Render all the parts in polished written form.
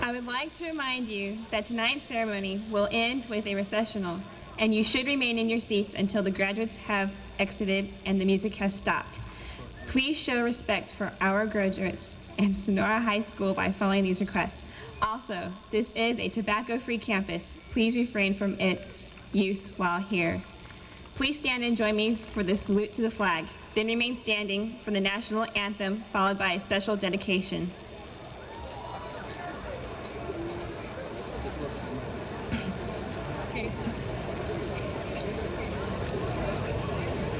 I would like to remind you that tonight's ceremony will end with a recessional. and you should remain in your seats until the graduates have exited and the music has stopped. Please show respect for our graduates and Sonora High School by following these requests. Also, this is a tobacco-free campus. Please refrain from its use while here. Please stand and join me for the salute to the flag. Then remain standing for the national anthem, followed by a special dedication.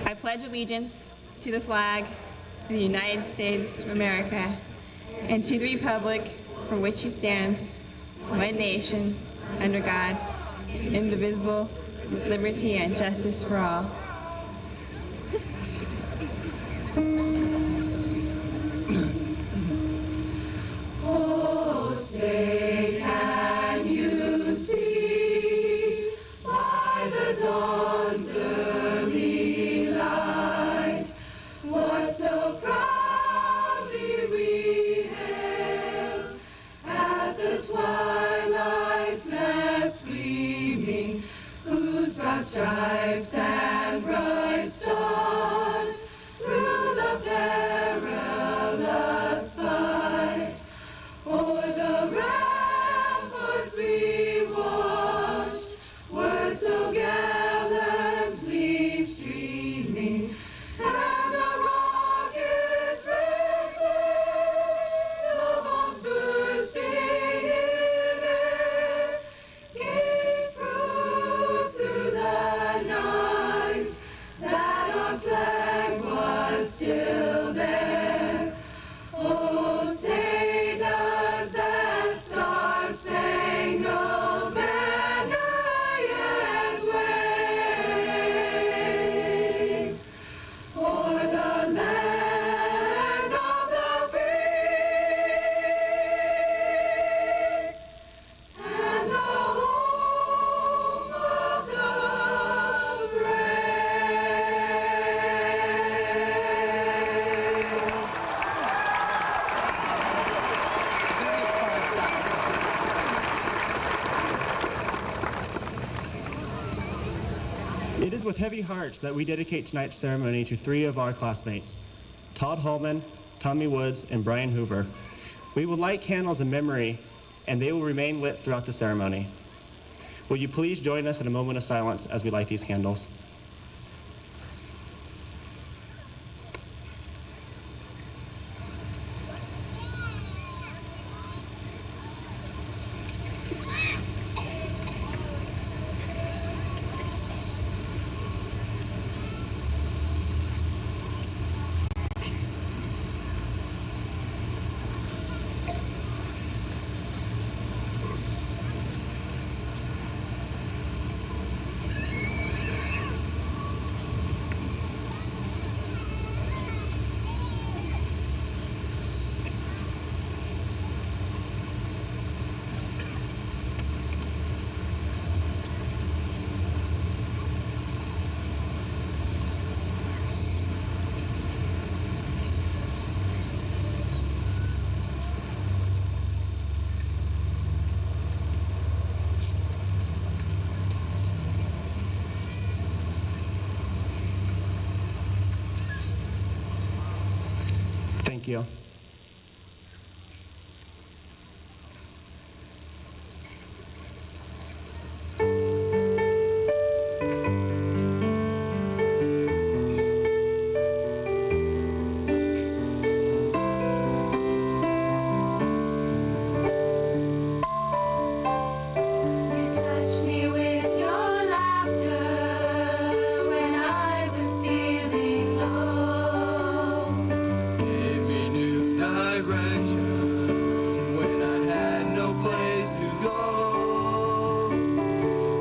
I pledge allegiance to the flag of the United States of America and to the republic for which it stands, one nation, under God, indivisible, with liberty and justice for all. Oh, say, can you see by the dawn's early light what so proudly we hailed at the twilight's last gleaming, whose broad stripes and bright stars through the perilous fight o'er the ramparts we watched were so gallantly streaming, and the rocket's red flame, the bombs bursting in air, gave proof through the night that our flag was still there. Oh, say does that star-spangled banner yet wave o'er the land of the free and the home of the brave? It is with heavy hearts that we dedicate tonight's ceremony to three of our classmates, Todd Holman, Tommy Woods, and Brian Hoover. We will light candles in memory, and they will remain lit throughout the ceremony. Will you please join us in a moment of silence as we light these candles? Thank you. You touched me with your laughter when I was feeling low. Gave me new direction when I had no place to go.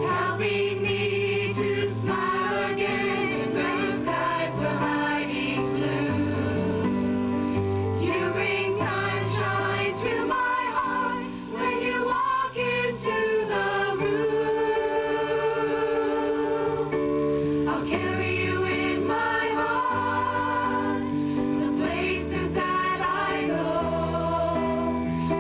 Helping me to smile again when the skies were hiding blue. You bring sunshine to my heart when you walk into the room. I'll carry you in my heart, the places that I go.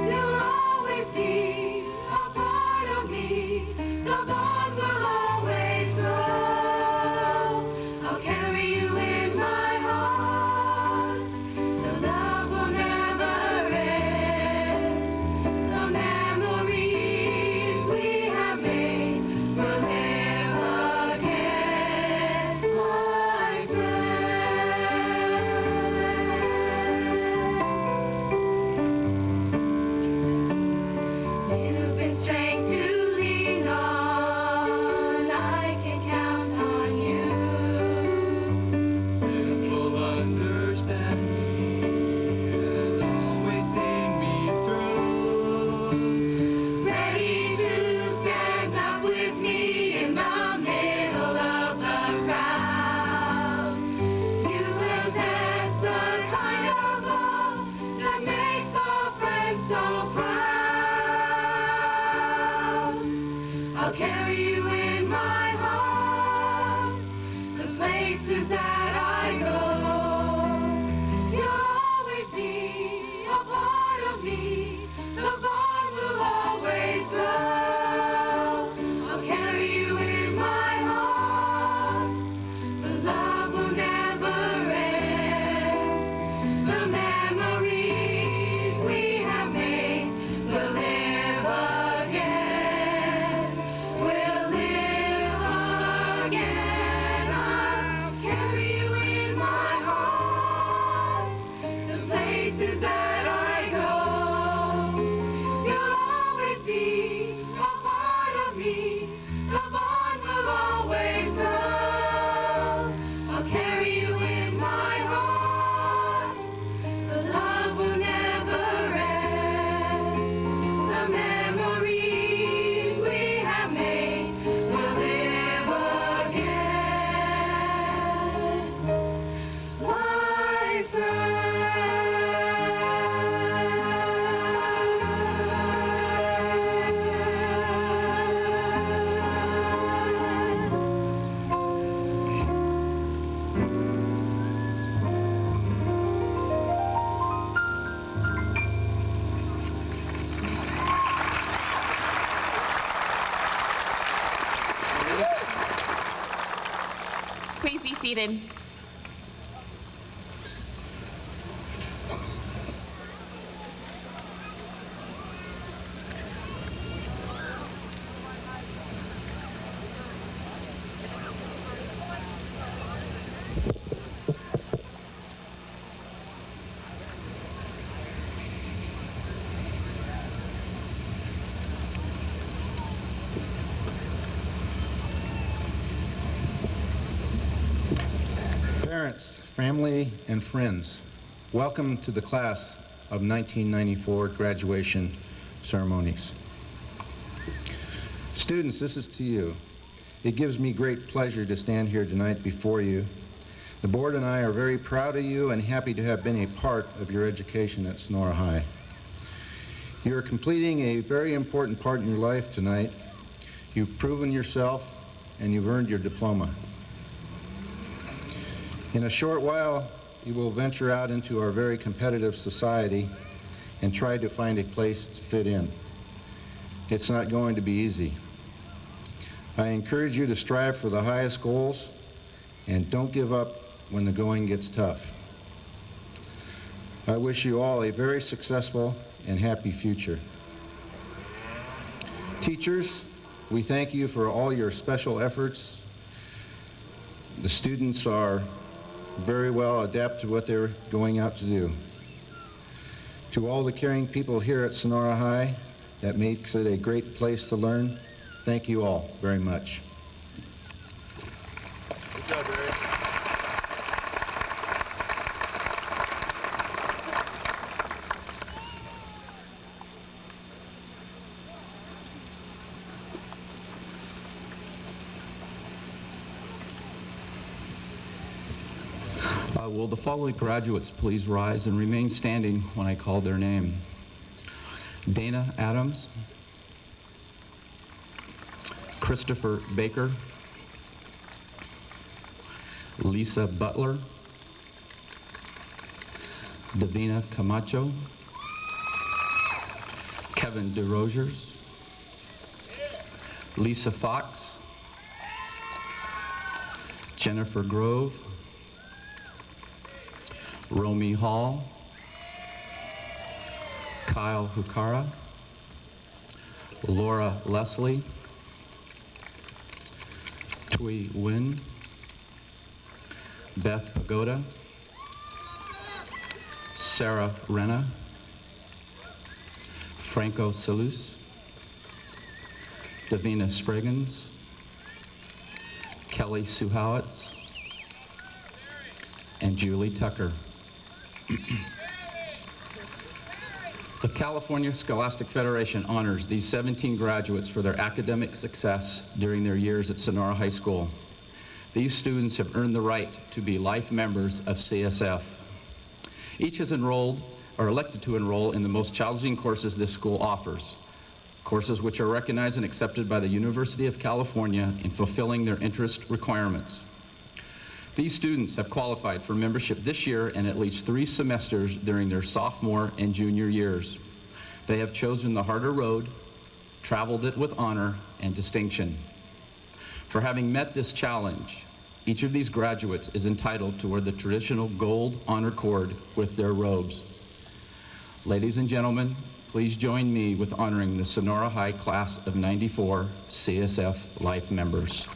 You'll always be a part of me. The bond will always grow. places that I go. You'll always be a part of me. The bond will always grow. I'll carry you in my heart. The love will never end. The memories we have made will live again. We'll live again. I'll carry you in my heart. The places that I go. You'll always be a part of me. The bond will always grow. I'll carry you in my heart. The love will never end. The memories we have made will live again. My Please be seated. Parents, family, and friends, welcome to the class of 1994 graduation ceremonies. Students, this is to you. It gives me great pleasure to stand here tonight before you. The board and I are very proud of you and happy to have been a part of your education at Sonora High. You are completing a very important part in your life tonight. You've proven yourself and you've earned your diploma. In a short while, you will venture out into our very competitive society and try to find a place to fit in. It's not going to be easy. I encourage you to strive for the highest goals and don't give up when the going gets tough. I wish you all a very successful and happy future. Teachers, we thank you for all your special efforts. The students are very well adept to what they're going out to do. To all the caring people here at Sonora High, that makes it a great place to learn, thank you all very much. Good job, Barry. Will the following graduates please rise and remain standing when I call their name? Dana Adams, Christopher Baker, Lisa Butler, Davina Camacho, Kevin DeRogers, Lisa Fox, Jennifer Grove, Romy Hall, Kyle Hukara, Laura Leslie, Tui Wynn, Beth Pagoda, Sarah Renna, Franco Salus, Davina Spriggans, Kelly Suhowitz, and Julie Tucker. The California Scholastic Federation honors these 17 graduates for their academic success during their years at Sonora High School. These students have earned the right to be life members of CSF. Each has enrolled or elected to enroll in the most challenging courses this school offers, courses which are recognized and accepted by the University of California in fulfilling their interest requirements. These students have qualified for membership this year and at least 3 semesters during their sophomore and junior years. They have chosen the harder road, traveled it with honor and distinction. For having met this challenge, each of these graduates is entitled to wear the traditional gold honor cord with their robes. Ladies and gentlemen, please join me with honoring the Sonora High Class of '94 CSF Life members.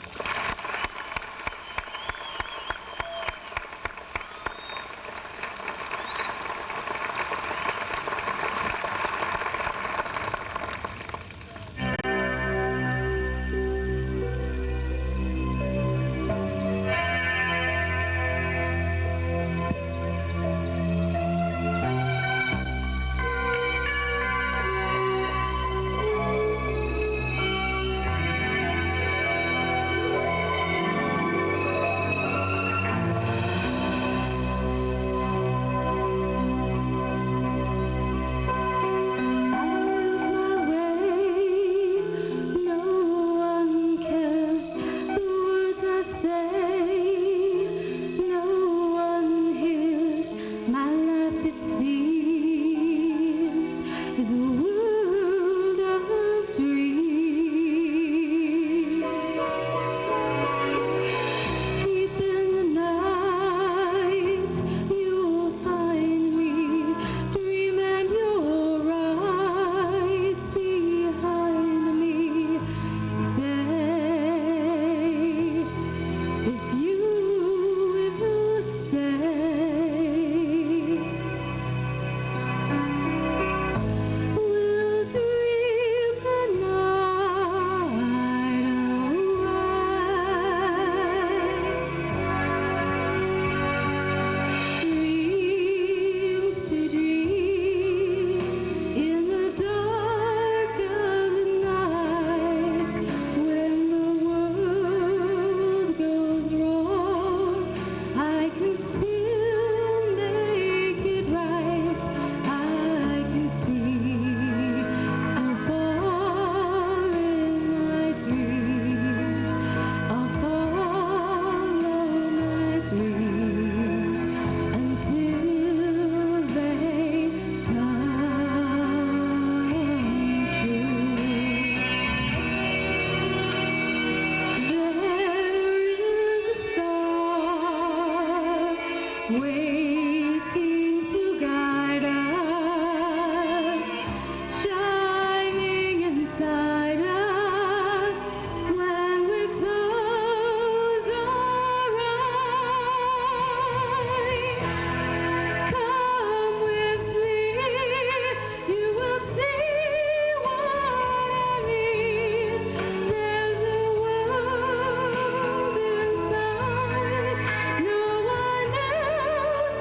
No one else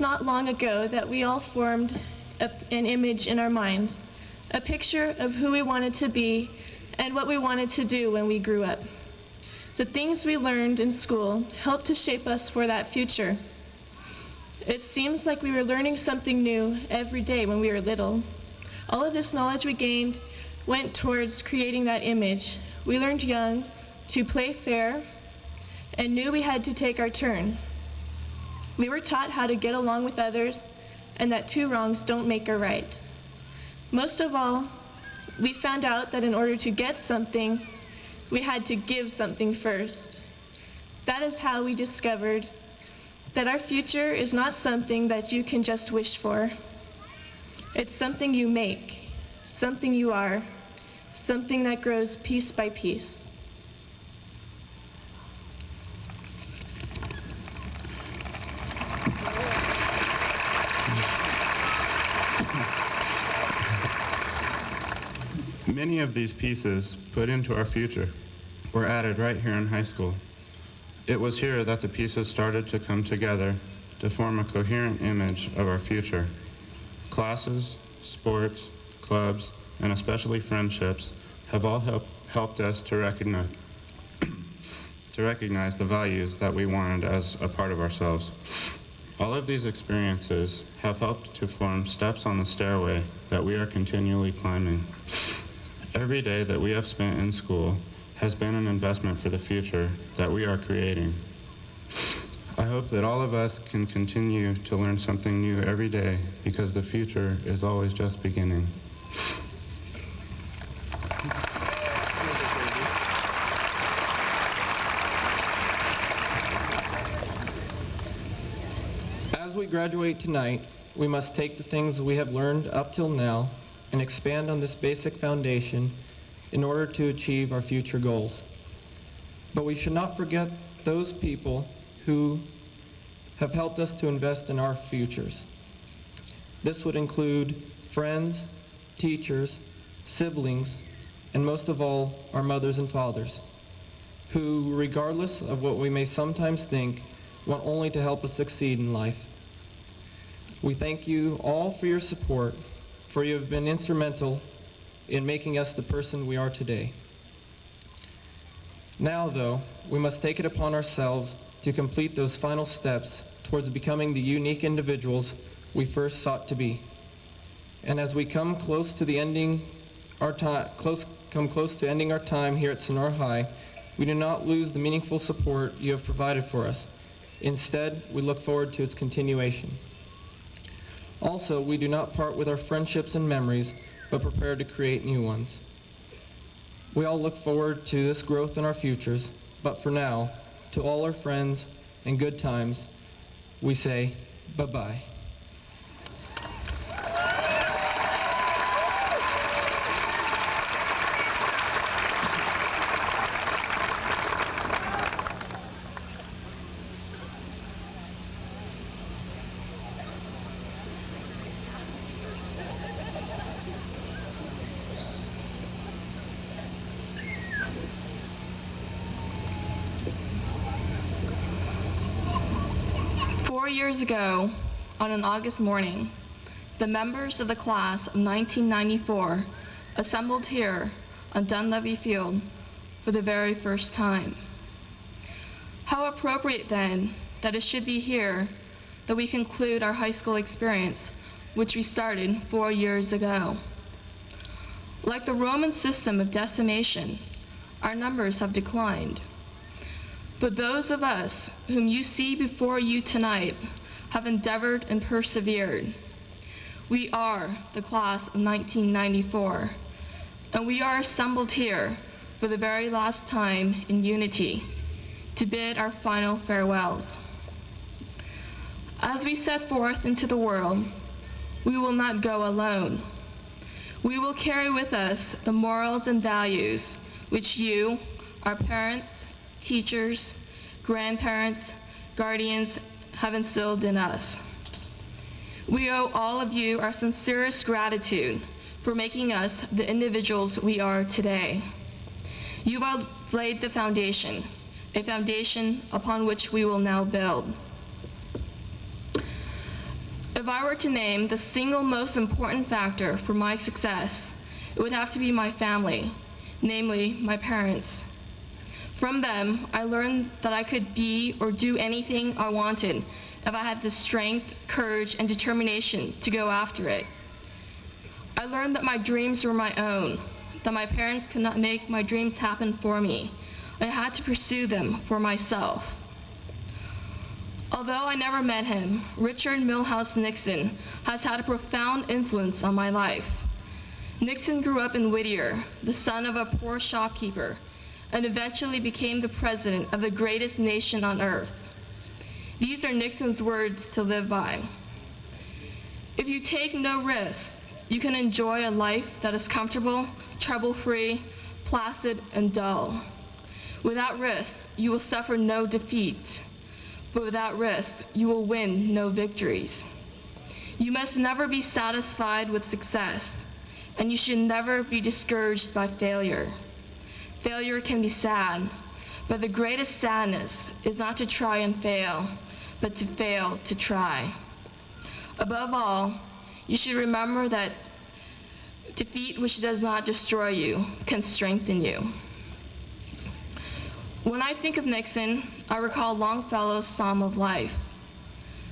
was not long ago that we all formed an image in our minds, a picture of who we wanted to be and what we wanted to do when we grew up. The things we learned in school helped to shape us for that future. It seems like we were learning something new every day when we were little. All of this knowledge we gained went towards creating that image. We learned young to play fair and knew we had to take our turn. We were taught how to get along with others and that two wrongs don't make a right. Most of all, we found out that in order to get something, we had to give something first. That is how we discovered that our future is not something that you can just wish for. It's something you make, something you are, something that grows piece by piece. Many of these pieces put into our future were added right here in high school. It was here that the pieces started to come together to form a coherent image of our future. Classes, sports, clubs, and especially friendships have all helped us to recognize the values that we wanted as a part of ourselves. All of these experiences have helped to form steps on the stairway that we are continually climbing. Every day that we have spent in school has been an investment for the future that we are creating. I hope that all of us can continue to learn something new every day because the future is always just beginning. As we graduate tonight, we must take the things we have learned up till now and expand on this basic foundation in order to achieve our future goals. But we should not forget those people who have helped us to invest in our futures. This would include friends, teachers, siblings, and most of all, our mothers and fathers, who, regardless of what we may sometimes think, want only to help us succeed in life. We thank you all for your support, for you have been instrumental in making us the person we are today. Now, though, we must take it upon ourselves to complete those final steps towards becoming the unique individuals we first sought to be. And as we come close to ending our time here at Sonora High, we do not lose the meaningful support you have provided for us. Instead, we look forward to its continuation. Also, we do not part with our friendships and memories, but prepare to create new ones. We all look forward to this growth in our futures, but for now, to all our friends and good times, we say bye-bye. 4 years ago, on an August morning, the members of the class of 1994 assembled here on Dunleavy Field for the very first time. How appropriate then that it should be here that we conclude our high school experience, which we started 4 years ago. Like the Roman system of decimation, our numbers have declined. But those of us whom you see before you tonight have endeavored and persevered. We are the class of 1994, and we are assembled here for the very last time in unity to bid our final farewells. As we set forth into the world, we will not go alone. We will carry with us the morals and values which you, our parents, teachers, grandparents, guardians have instilled in us. We owe all of you our sincerest gratitude for making us the individuals we are today. You have laid the foundation, a foundation upon which we will now build. If I were to name the single most important factor for my success, it would have to be my family, namely my parents. From them, I learned that I could be or do anything I wanted if I had the strength, courage, and determination to go after it. I learned that my dreams were my own, that my parents could not make my dreams happen for me. I had to pursue them for myself. Although I never met him, Richard Milhouse Nixon has had a profound influence on my life. Nixon grew up in Whittier, the son of a poor shopkeeper, and eventually became the president of the greatest nation on earth. These are Nixon's words to live by. If you take no risks, you can enjoy a life that is comfortable, trouble-free, placid, and dull. Without risk, you will suffer no defeats. But without risk, you will win no victories. You must never be satisfied with success, and you should never be discouraged by failure. Failure can be sad, but the greatest sadness is not to try and fail, but to fail to try. Above all, you should remember that defeat which does not destroy you can strengthen you. When I think of Nixon, I recall Longfellow's Psalm of Life.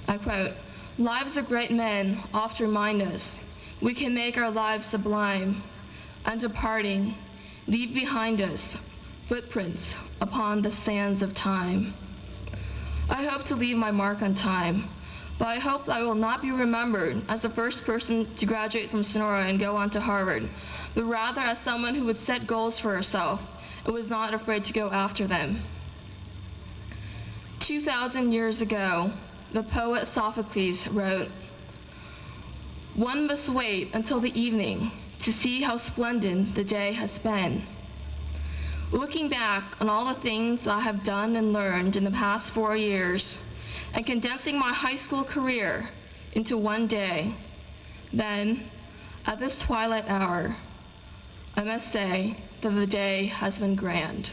I quote, "Lives of great men oft remind us we can make our lives sublime, and departing, leave behind us footprints upon the sands of time." I hope to leave my mark on time, but I hope that I will not be remembered as the first person to graduate from Sonora and go on to Harvard, but rather as someone who would set goals for herself and was not afraid to go after them. 2,000 years ago, the poet Sophocles wrote, "One must wait until the evening to see how splendid the day has been." Looking back on all the things I have done and learned in the past 4 years, and condensing my high school career into one day, then, at this twilight hour, I must say that the day has been grand.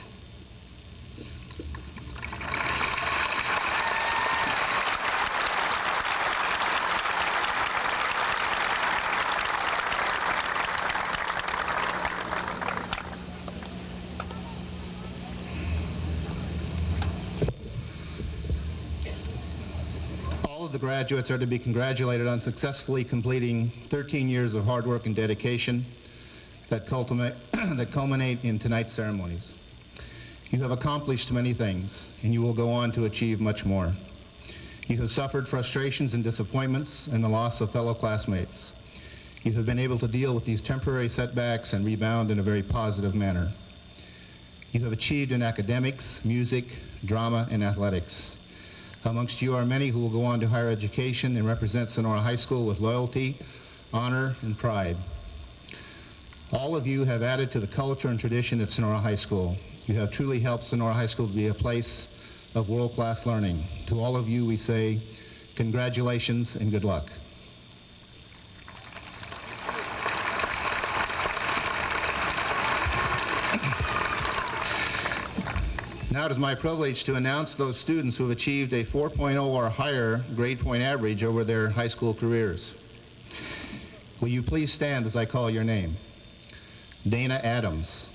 All of the graduates are to be congratulated on successfully completing 13 years of hard work and dedication that culminate in tonight's ceremonies. You have accomplished many things, and you will go on to achieve much more. You have suffered frustrations and disappointments and the loss of fellow classmates. You have been able to deal with these temporary setbacks and rebound in a very positive manner. You have achieved in academics, music, drama, and athletics. Amongst you are many who will go on to higher education and represent Sonora High School with loyalty, honor, and pride. All of you have added to the culture and tradition at Sonora High School. You have truly helped Sonora High School to be a place of world-class learning. To all of you, we say congratulations and good luck. Now it is my privilege to announce those students who have achieved a 4.0 or higher grade point average over their high school careers. Will you please stand as I call your name? Dana Adams.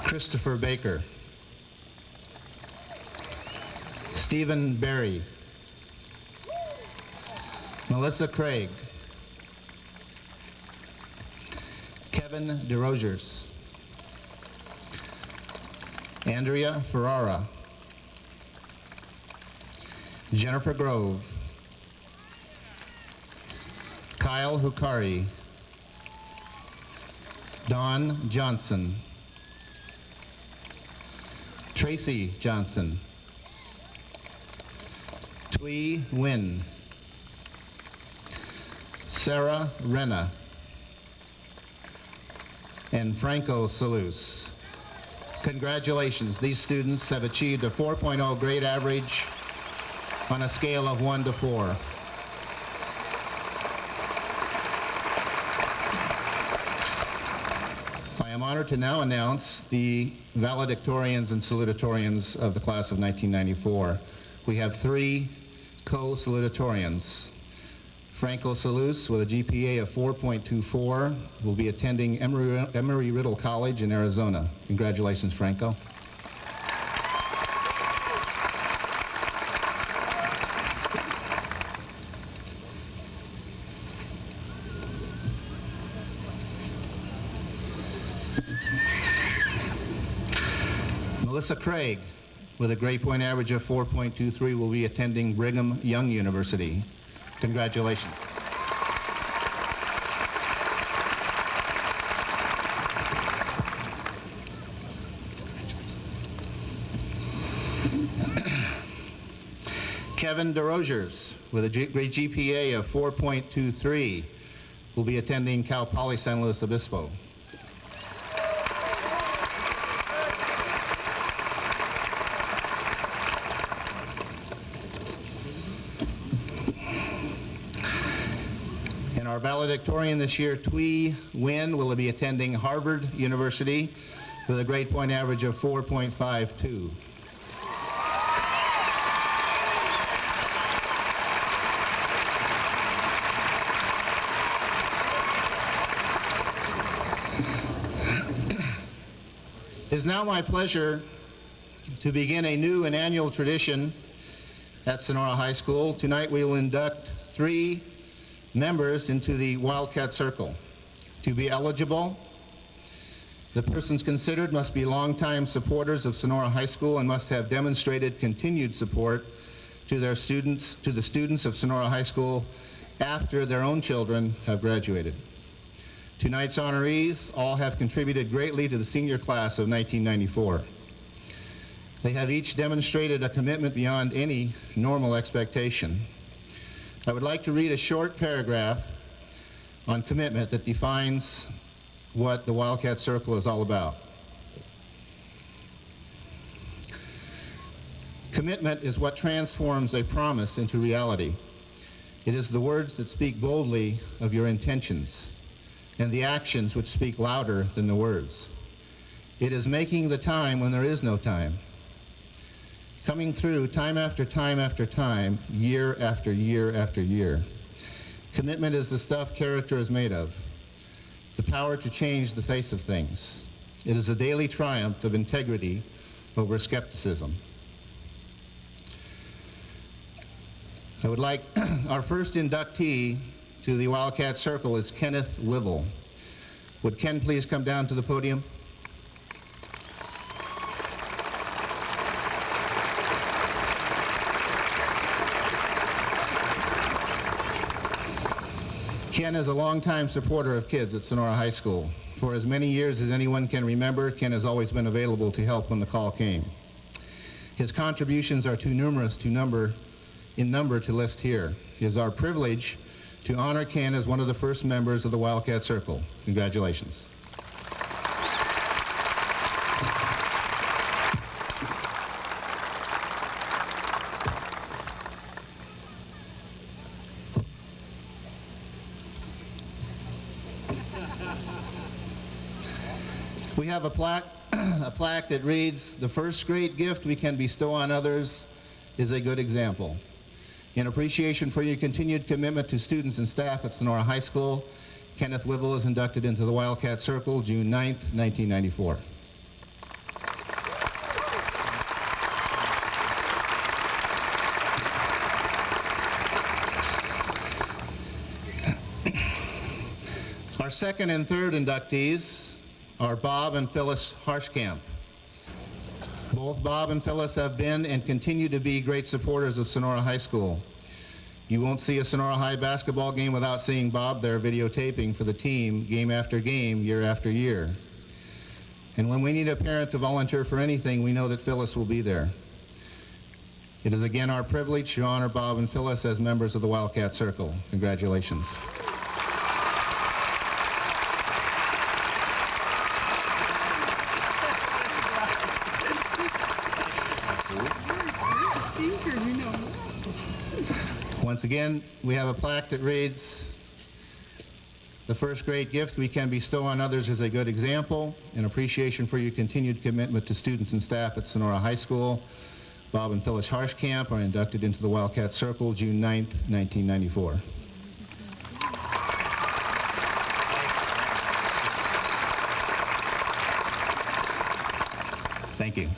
Christopher Baker. Stephen Berry. Melissa Craig. Kevin DeRogers. Andrea Ferrara. Jennifer Grove. Kyle Hukari. Don Johnson. Tracy Johnson. Twee Nguyen. Sarah Renna. And Franco Salus. Congratulations, these students have achieved a 4.0 grade average on a scale of 1 to 4. I am honored to now announce the valedictorians and salutatorians of the class of 1994. we have 3 co-salutatorians. Franco Salus, with a GPA of 4.24, will be attending Emory-Riddle College in Arizona. Congratulations, Franco. Melissa Craig, with a grade point average of 4.23, will be attending Brigham Young University. Congratulations. Kevin DeRogers, with a grade GPA of 4.23, will be attending Cal Poly San Luis Obispo. Our valedictorian this year, Thuy Nguyen, will be attending Harvard University with a grade point average of 4.52. It is now my pleasure to begin a new and annual tradition at Sonora High School. Tonight we will induct 3 members into the Wildcat Circle. To be eligible, the persons considered must be longtime supporters of Sonora High School and must have demonstrated continued support to the students of Sonora High School after their own children have graduated. Tonight's honorees all have contributed greatly to the senior class of 1994. They have each demonstrated a commitment beyond any normal expectation. I would like to read a short paragraph on commitment that defines what the Wildcat Circle is all about. Commitment is what transforms a promise into reality. It is the words that speak boldly of your intentions and the actions which speak louder than the words. It is making the time when there is no time. Coming through time after time after time, year after year after year. Commitment is the stuff character is made of, the power to change the face of things. It is a daily triumph of integrity over skepticism. I would like our first inductee to the Wildcat Circle is Kenneth Wivel. Would Ken please come down to the podium? Ken is a longtime supporter of kids at Sonora High School. For as many years as anyone can remember, Ken has always been available to help when the call came. His contributions are too numerous in number to list here. It is our privilege to honor Ken as one of the first members of the Wildcat Circle. Congratulations. We have a plaque that reads, "The first great gift we can bestow on others is a good example." In appreciation for your continued commitment to students and staff at Sonora High School, Kenneth Wivel is inducted into the Wildcat Circle June 9th, 1994. Our second and third inductees are Bob and Phyllis Harshkamp. Both Bob and Phyllis have been and continue to be great supporters of Sonora High School. You won't see a Sonora High basketball game without seeing Bob there videotaping for the team game after game, year after year. And when we need a parent to volunteer for anything, we know that Phyllis will be there. It is again our privilege to honor Bob and Phyllis as members of the Wildcat Circle. Congratulations. Once again, we have a plaque that reads, "The first great gift we can bestow on others is a good example. In appreciation for your continued commitment to students and staff at Sonora High School, Bob and Phyllis Harshkamp are inducted into the Wildcat Circle June 9th, 1994. Thank you.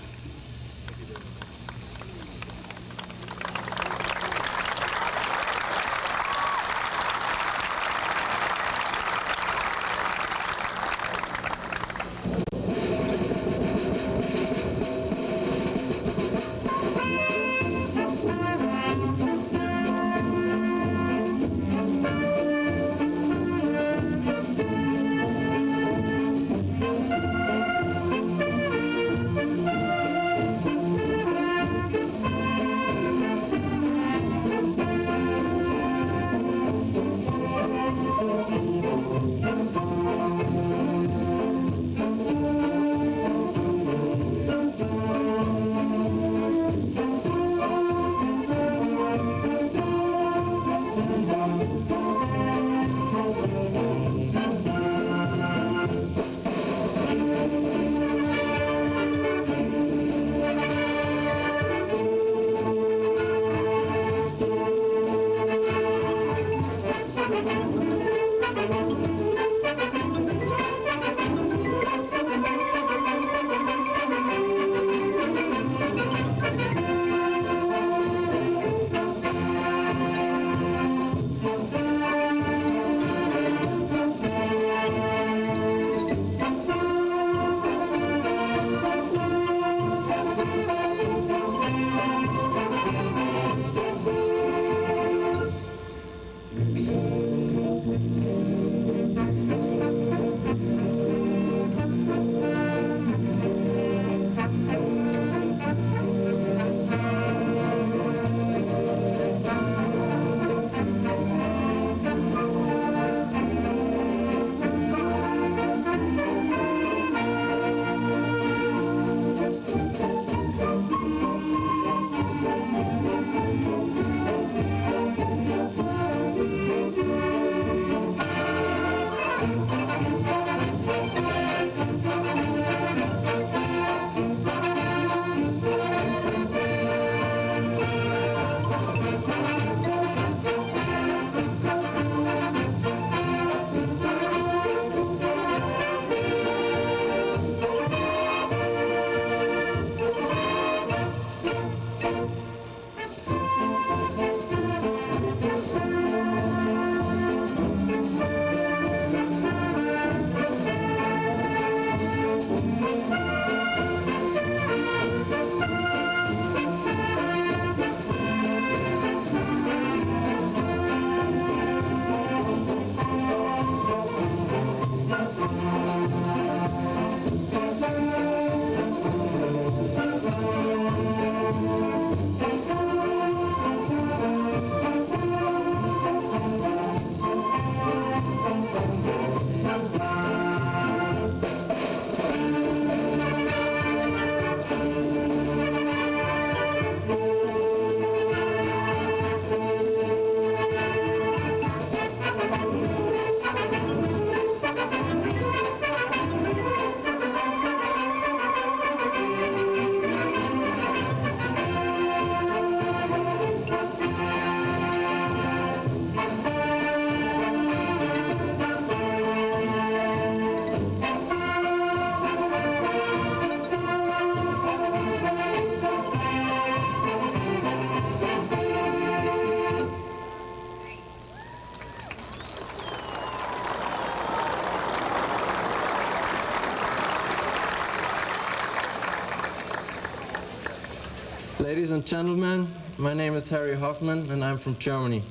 Ladies and gentlemen, my name is Harry Hoffman and I'm from Germany.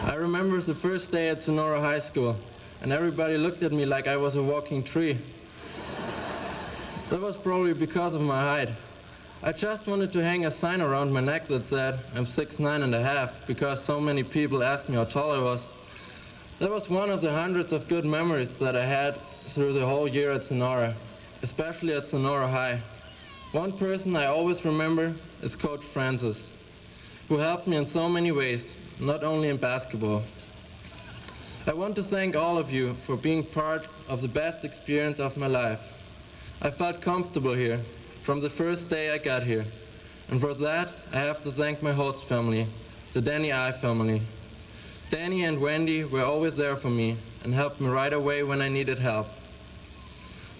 I remember the first day at Sonora High School and everybody looked at me like I was a walking tree. That was probably because of my height. I just wanted to hang a sign around my neck that said I'm 6'9½" because so many people asked me how tall I was. That was one of the hundreds of good memories that I had through the whole year at Sonora, especially at Sonora High. One person I always remember is Coach Francis, who helped me in so many ways, not only in basketball. I want to thank all of you for being part of the best experience of my life. I felt comfortable here from the first day I got here. And for that, I have to thank my host family, the Danny I family. Danny and Wendy were always there for me and helped me right away when I needed help.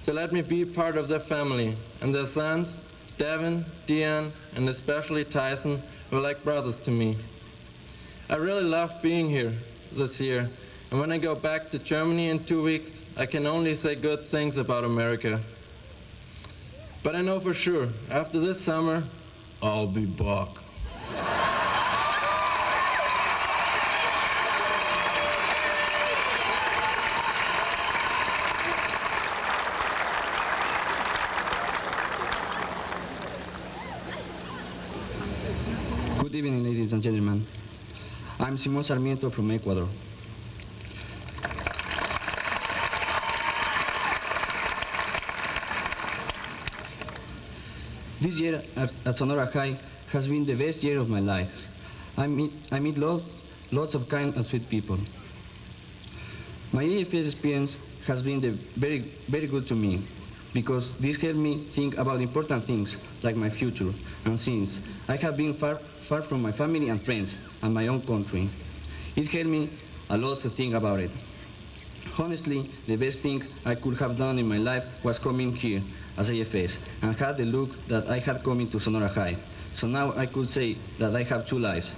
They let me be part of their family, and their sons, Devin, Dion, and especially Tyson, were like brothers to me. I really loved being here this year, and when I go back to Germany in 2 weeks, I can only say good things about America. But I know for sure, after this summer, I'll be back. Good evening, ladies and gentlemen. I'm Simon Sarmiento from Ecuador. This year at Sonora High has been the best year of my life. I meet lots of kind and sweet people. My AFS experience has been very good to me, because this helped me think about important things like my future, and since I have been far from my family and friends and my own country, it helped me a lot to think about it. Honestly, the best thing I could have done in my life was coming here as AFS and had the look that I had coming to Sonora High. So now I could say that I have two lives,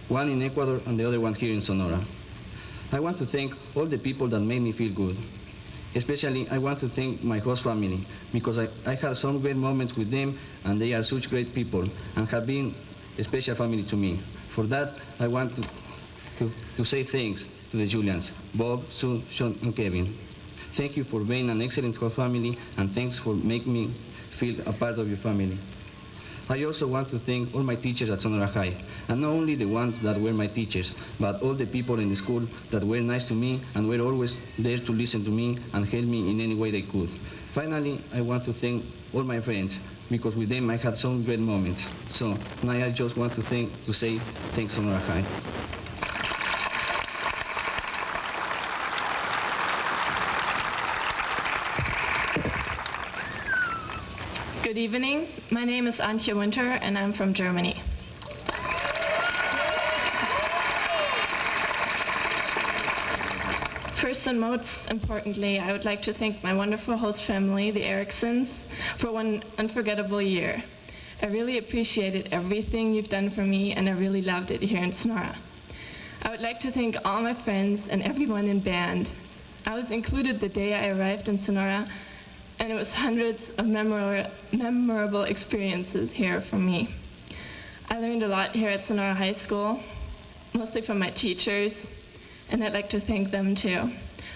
one in Ecuador and the other one here in Sonora. I want to thank all the people that made me feel good. Especially, I want to thank my host family, because I had some great moments with them, and they are such great people and have been a special family to me. For that, I want to say thanks to the Julians, Bob, Sue, Sean, and Kevin. Thank you for being an excellent host family, and thanks for making me feel a part of your family. I also want to thank all my teachers at Sonora High, and not only the ones that were my teachers, but all the people in the school that were nice to me and were always there to listen to me and help me in any way they could. Finally, I want to thank all my friends, because with them I had some great moments. So now I just want to say thanks, Sonora High. Good evening. My name is Antje Winter, and I'm from Germany. First and most importantly, I would like to thank my wonderful host family, the Ericksons, for one unforgettable year. I really appreciated everything you've done for me, and I really loved it here in Sonora. I would like to thank all my friends and everyone in band. I was included the day I arrived in Sonora, and it was hundreds of memorable experiences here for me. I learned a lot here at Sonora High School, mostly from my teachers, and I'd like to thank them too.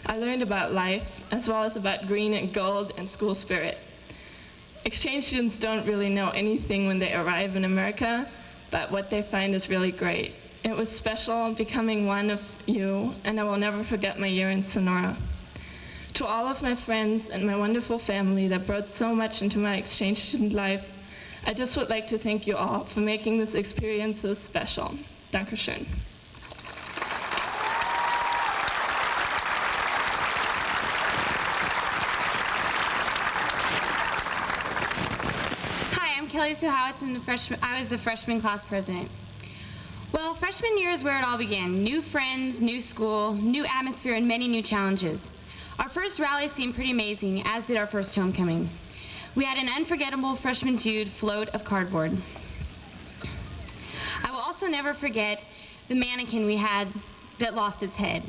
I learned about life, as well as about green and gold and school spirit. Exchange students don't really know anything when they arrive in America, but what they find is really great. It was special becoming one of you, and I will never forget my year in Sonora. To all of my friends and my wonderful family that brought so much into my exchange student life, I just would like to thank you all for making this experience so special. Dankeschön. Hi, I'm Kelly Suhowitz, and I was the freshman class president. Well, freshman year is where it all began. New friends, new school, new atmosphere, and many new challenges. Our first rally seemed pretty amazing, as did our first homecoming. We had an unforgettable freshman feud float of cardboard. I will also never forget the mannequin we had that lost its head.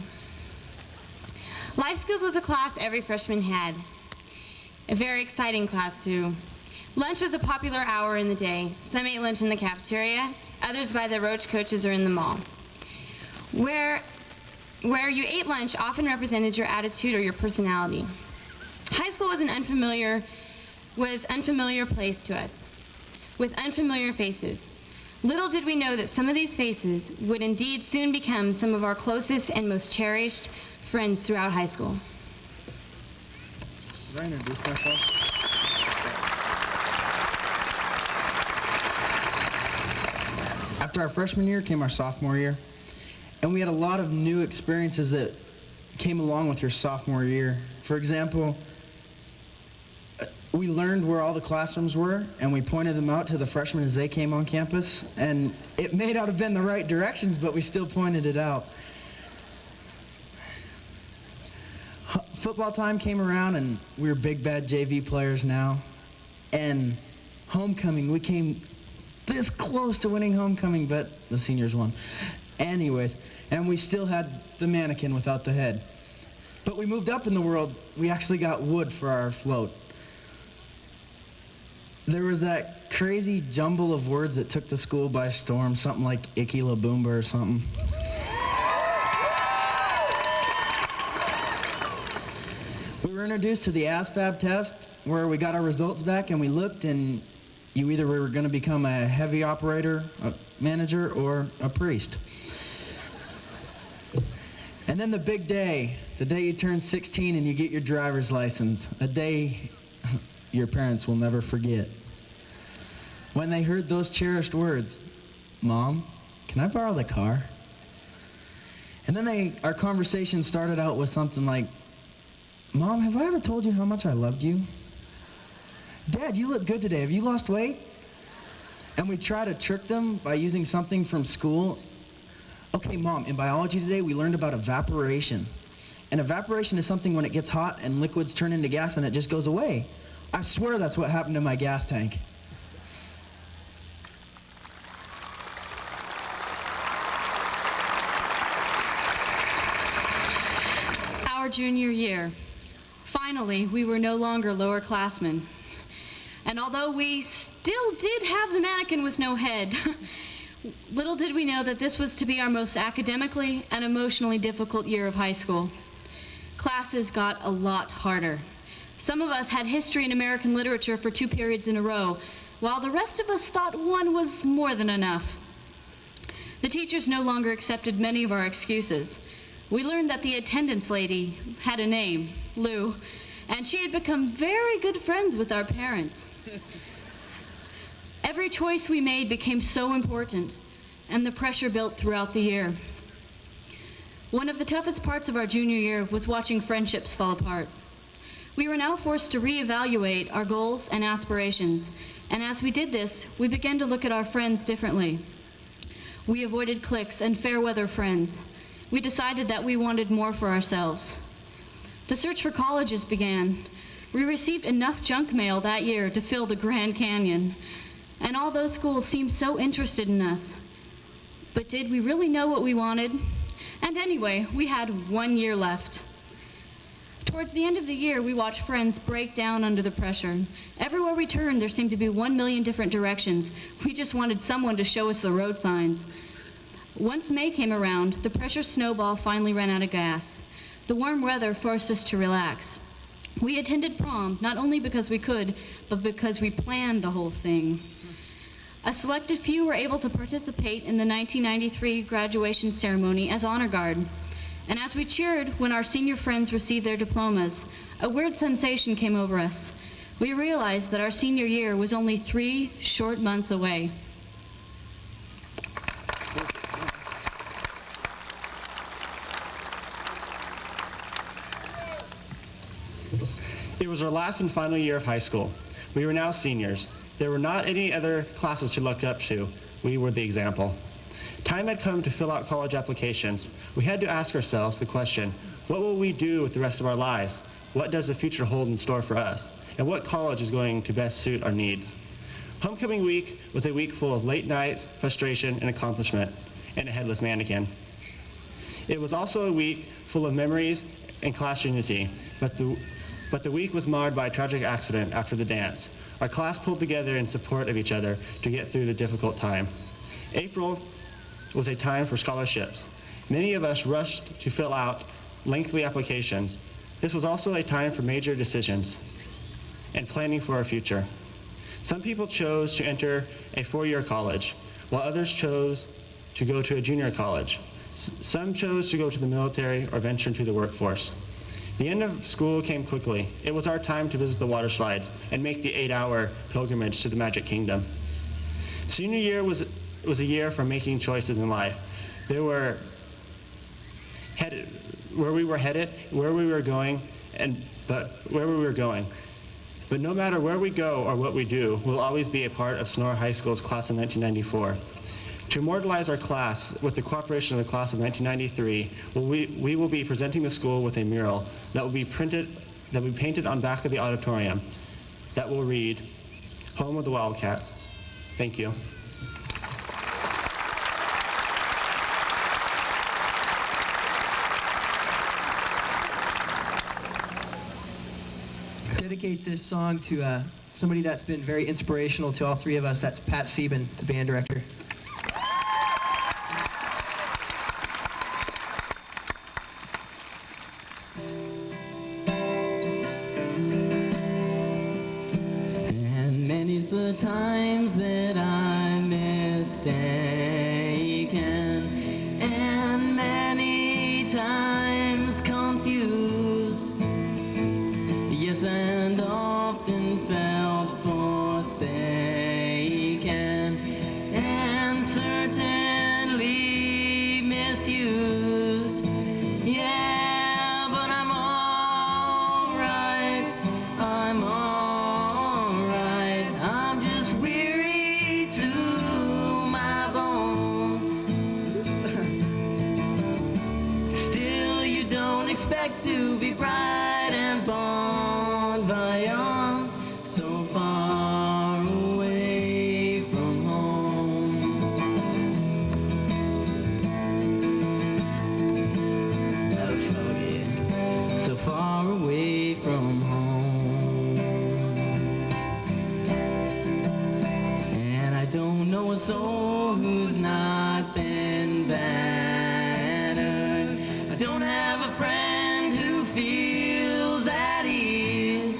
Life skills was a class every freshman had. A very exciting class, too. Lunch was a popular hour in the day. Some ate lunch in the cafeteria, others by the roach coaches or in the mall. Where you ate lunch often represented your attitude or your personality. High school was an unfamiliar place to us, with unfamiliar faces. Little did we know that some of these faces would indeed soon become some of our closest and most cherished friends throughout high school. Did I introduce myself? After our freshman year came our sophomore year, and we had a lot of new experiences that came along with your sophomore year. For example, we learned where all the classrooms were, and we pointed them out to the freshmen as they came on campus, and it may not have been the right directions, but we still pointed it out. Football time came around, and we were big bad JV players now, and homecoming, we came this close to winning homecoming, but the seniors won. Anyways, and we still had the mannequin without the head. But we moved up in the world. We actually got wood for our float. There was that crazy jumble of words that took the school by storm, something like Icky La Boomba or something. We were introduced to the ASVAB test, where we got our results back and we looked, and you either were going to become a heavy operator, a manager, or a priest. And then the big day, the day you turn 16 and you get your driver's license, a day your parents will never forget. When they heard those cherished words, "Mom, can I borrow the car?" And then our conversation started out with something like, "Mom, have I ever told you how much I loved you? Dad, you look good today. Have you lost weight?" And we try to trick them by using something from school. "Okay, Mom, in biology today we learned about evaporation. And evaporation is something when it gets hot and liquids turn into gas and it just goes away. I swear that's what happened to my gas tank." Our junior year. Finally, we were no longer lowerclassmen. And although we still did have the mannequin with no head, little did we know that this was to be our most academically and emotionally difficult year of high school. Classes got a lot harder. Some of us had history and American literature for 2 periods in a row, while the rest of us thought one was more than enough. The teachers no longer accepted many of our excuses. We learned that the attendance lady had a name, Lou, and she had become very good friends with our parents. Every choice we made became so important, and the pressure built throughout the year. One of the toughest parts of our junior year was watching friendships fall apart. We were now forced to reevaluate our goals and aspirations, and as we did this, we began to look at our friends differently. We avoided cliques and fair weather friends. We decided that we wanted more for ourselves. The search for colleges began. We received enough junk mail that year to fill the Grand Canyon, and all those schools seemed so interested in us. But did we really know what we wanted? And anyway, we had 1 year left. Towards the end of the year, we watched friends break down under the pressure. Everywhere we turned, there seemed to be 1 million different directions. We just wanted someone to show us the road signs. Once May came around, the pressure snowball finally ran out of gas. The warm weather forced us to relax. We attended prom, not only because we could, but because we planned the whole thing. A selected few were able to participate in the 1993 graduation ceremony as honor guard. And as we cheered when our senior friends received their diplomas, a weird sensation came over us. We realized that our senior year was only 3 short months away. It was our last and final year of high school. We were now seniors. There were not any other classes to look up to. We were the example. Time had come to fill out college applications. We had to ask ourselves the question, what will we do with the rest of our lives? What does the future hold in store for us? And what college is going to best suit our needs? Homecoming week was a week full of late nights, frustration, and accomplishment, and a headless mannequin. It was also a week full of memories and class unity, but the week was marred by a tragic accident after the dance. Our class pulled together in support of each other to get through the difficult time. April was a time for scholarships. Many of us rushed to fill out lengthy applications. This was also a time for major decisions and planning for our future. Some people chose to enter a 4-year college, while others chose to go to a junior college. Some chose to go to the military or venture into the workforce. The end of school came quickly. It was our time to visit the water slides and make the 8-hour pilgrimage to the Magic Kingdom. Senior year was a year for making choices in life. where we were headed, where we were going, but no matter where we go or what we do, we'll always be a part of Sonora High School's class of 1994. To immortalize our class with the cooperation of the class of 1993, we will be presenting the school with a mural that will be painted on back of the auditorium that will read, "Home of the Wildcats." Thank you. Dedicate this song to somebody that's been very inspirational to all three of us. That's Pat Sieben, the band director. And many's the times that I'm mistaken, and many times confused. Yes, and often felt forsaken, and certainly misused. Yeah, but I'm alright, I'm alright. I'm just weary to my bone. Still, you don't expect to be bright and bon voyant, so far away from home. Oh, foggy, so far away from home. And I don't know a soul who's not been battered. I don't have a friend who feels at ease.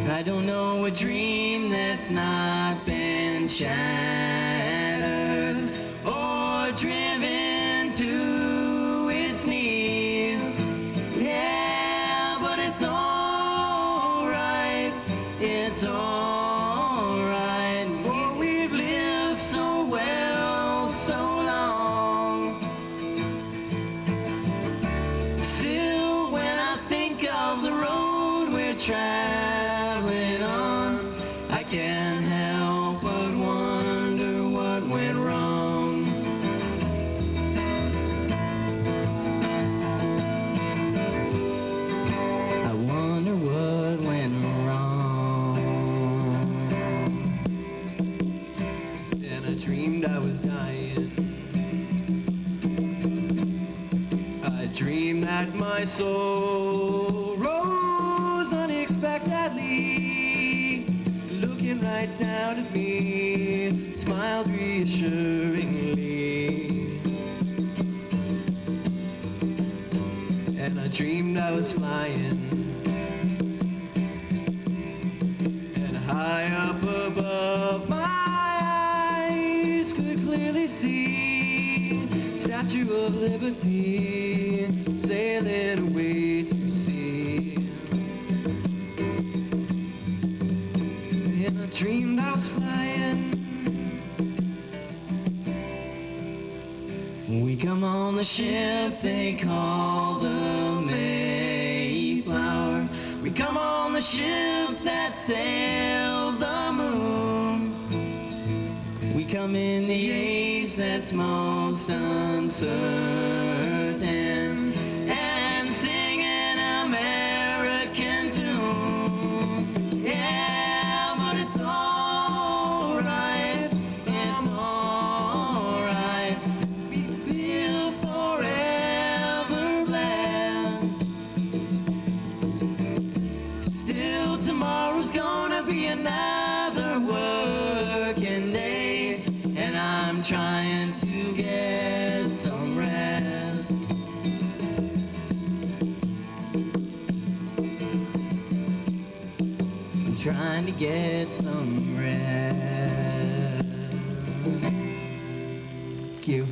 I don't know a dream that's not been shattered or driven to its knees. Yeah, but it's alright, it's alright. For we've lived so well, so long. Still, when I think of the road we're traveling on, I can't help but wonder what went wrong. I wonder what went wrong. And I dreamed I was dying. I dreamed that my soul rose unexpectedly, looking right down at me, smiled reassuringly. And I dreamed I was flying, and high up above my eyes could clearly see Statue of Liberty sailing away to sea. And I dreamed I was flying. We come on the ship they call the Mayflower. We come on the ship that sailed the moon. We come in the age that's most uncertain, and sing an American tune. Yeah, but it's alright, it's alright. We feel forever blessed. Still, tomorrow's gonna be another working day, and I'm trying to get some rest. I'm trying to get some rest. Thank you.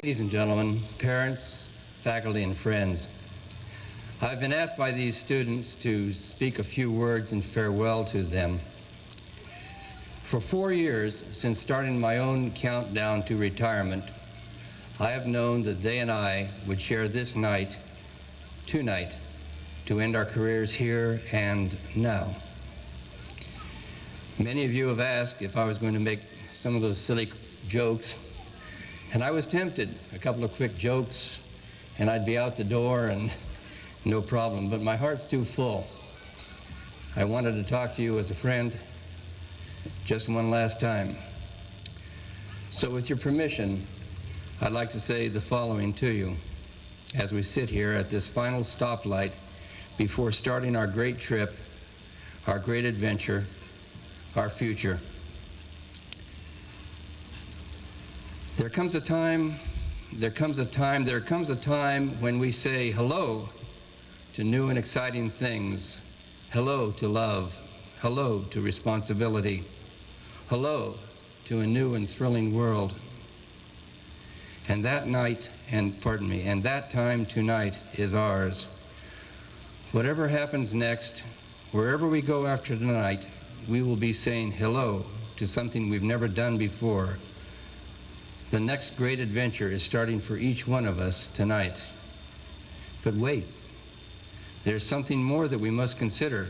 Ladies and gentlemen, parents, faculty, and friends, I've been asked by these students to speak a few words in farewell to them. For 4 years, since starting my own countdown to retirement, I have known that they and I would share this night, tonight, to end our careers here and now. Many of you have asked if I was going to make some of those silly jokes, and I was tempted. A couple of quick jokes, and I'd be out the door and no problem, but my heart's too full. I wanted to talk to you as a friend just one last time. So with your permission, I'd like to say the following to you as we sit here at this final stoplight before starting our great trip, our great adventure, our future. There comes a time when we say hello to new and exciting things, hello to love, hello to responsibility, hello to a new and thrilling world. And that time tonight is ours. Whatever happens next, wherever we go after tonight, we will be saying hello to something we've never done before. The next great adventure is starting for each one of us tonight. But wait, there's something more that we must consider.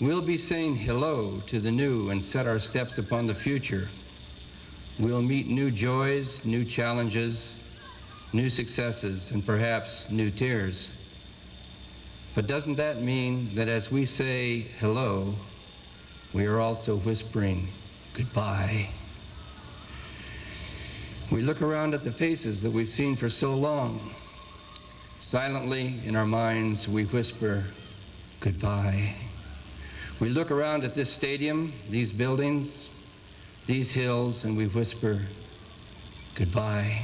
We'll be saying hello to the new and set our steps upon the future. We'll meet new joys, new challenges, new successes, and perhaps new tears. But doesn't that mean that as we say hello, we are also whispering goodbye? We look around at the faces that we've seen for so long. Silently, in our minds, we whisper goodbye. We look around at this stadium, these buildings, these hills, and we whisper goodbye.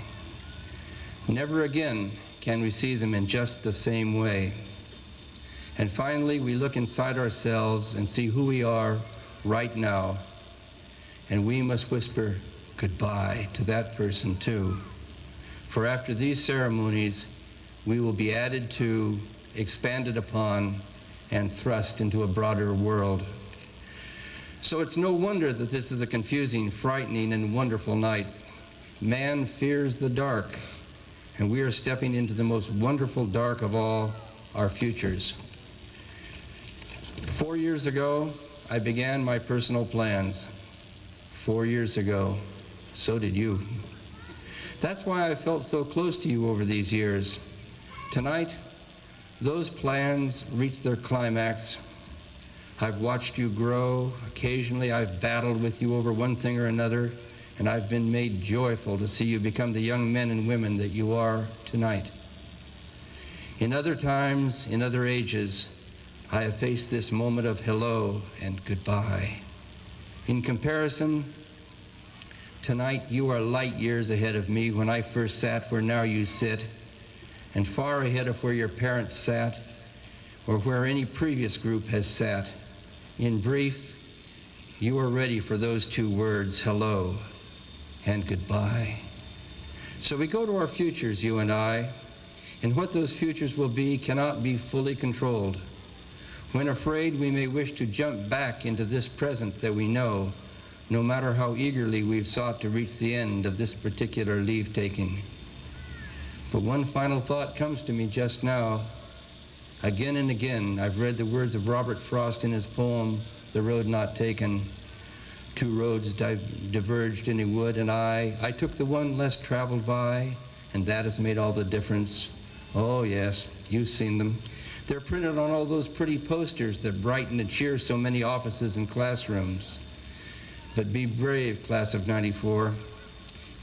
Never again can we see them in just the same way. And finally, we look inside ourselves and see who we are right now, and we must whisper goodbye to that person too. For after these ceremonies, we will be added to, expanded upon, and thrust into a broader world. So it's no wonder that this is a confusing, frightening, and wonderful night. Man fears the dark, and we are stepping into the most wonderful dark of all, our futures. 4 years ago, I began my personal plans. 4 years ago, so did you. That's why I felt so close to you over these years. Tonight, those plans reach their climax. I've watched you grow. Occasionally, I've battled with you over one thing or another, and I've been made joyful to see you become the young men and women that you are tonight. In other times, in other ages, I have faced this moment of hello and goodbye. In comparison, tonight you are light years ahead of me when I first sat where now you sit, and far ahead of where your parents sat, or where any previous group has sat. In brief, you are ready for those two words, hello and goodbye. So we go to our futures, you and I, and what those futures will be cannot be fully controlled. When afraid, we may wish to jump back into this present that we know, no matter how eagerly we've sought to reach the end of this particular leave-taking. But one final thought comes to me just now. Again and again, I've read the words of Robert Frost in his poem, The Road Not Taken. Two roads diverged in a wood, and I took the one less traveled by, and that has made all the difference. Oh yes, you've seen them. They're printed on all those pretty posters that brighten and cheer so many offices and classrooms. But be brave, class of '94,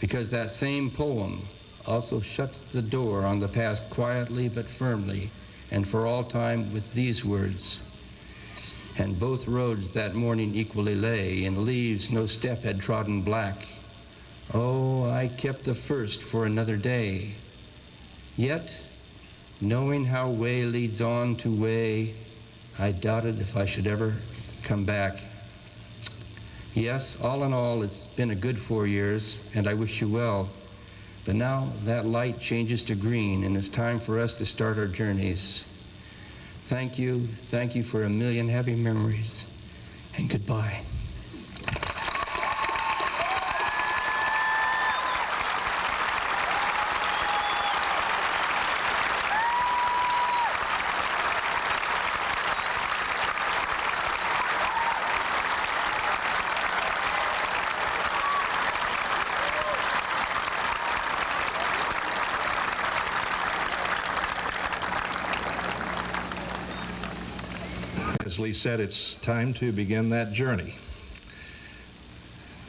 because that same poem also shuts the door on the past quietly but firmly and for all time with these words. And both roads that morning equally lay, in leaves no step had trodden black. Oh, I kept the first for another day. Yet, knowing how way leads on to way, I doubted if I should ever come back. Yes, all in all, it's been a good 4 years, and I wish you well. But now that light changes to green, and it's time for us to start our journeys. Thank you for a million happy memories, and goodbye. As Lee said, it's time to begin that journey.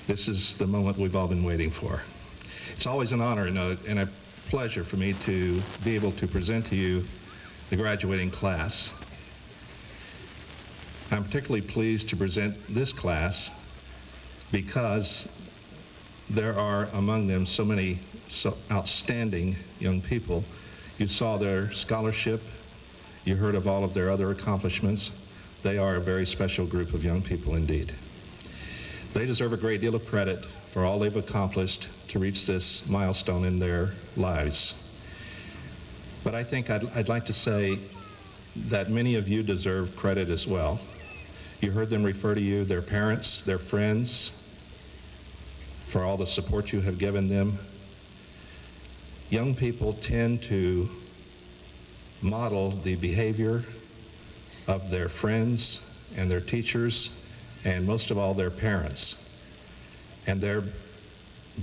This is the moment we've all been waiting for. It's always an honor and a pleasure for me to be able to present to you the graduating class. I'm particularly pleased to present this class because there are among them so many outstanding young people. You saw their scholarship, you heard of all of their other accomplishments. They are a very special group of young people indeed. They deserve a great deal of credit for all they've accomplished to reach this milestone in their lives. But I think I'd like to say that many of you deserve credit as well. You heard them refer to you, their parents, their friends, for all the support you have given them. Young people tend to model the behavior of their friends and their teachers, and most of all their parents. And their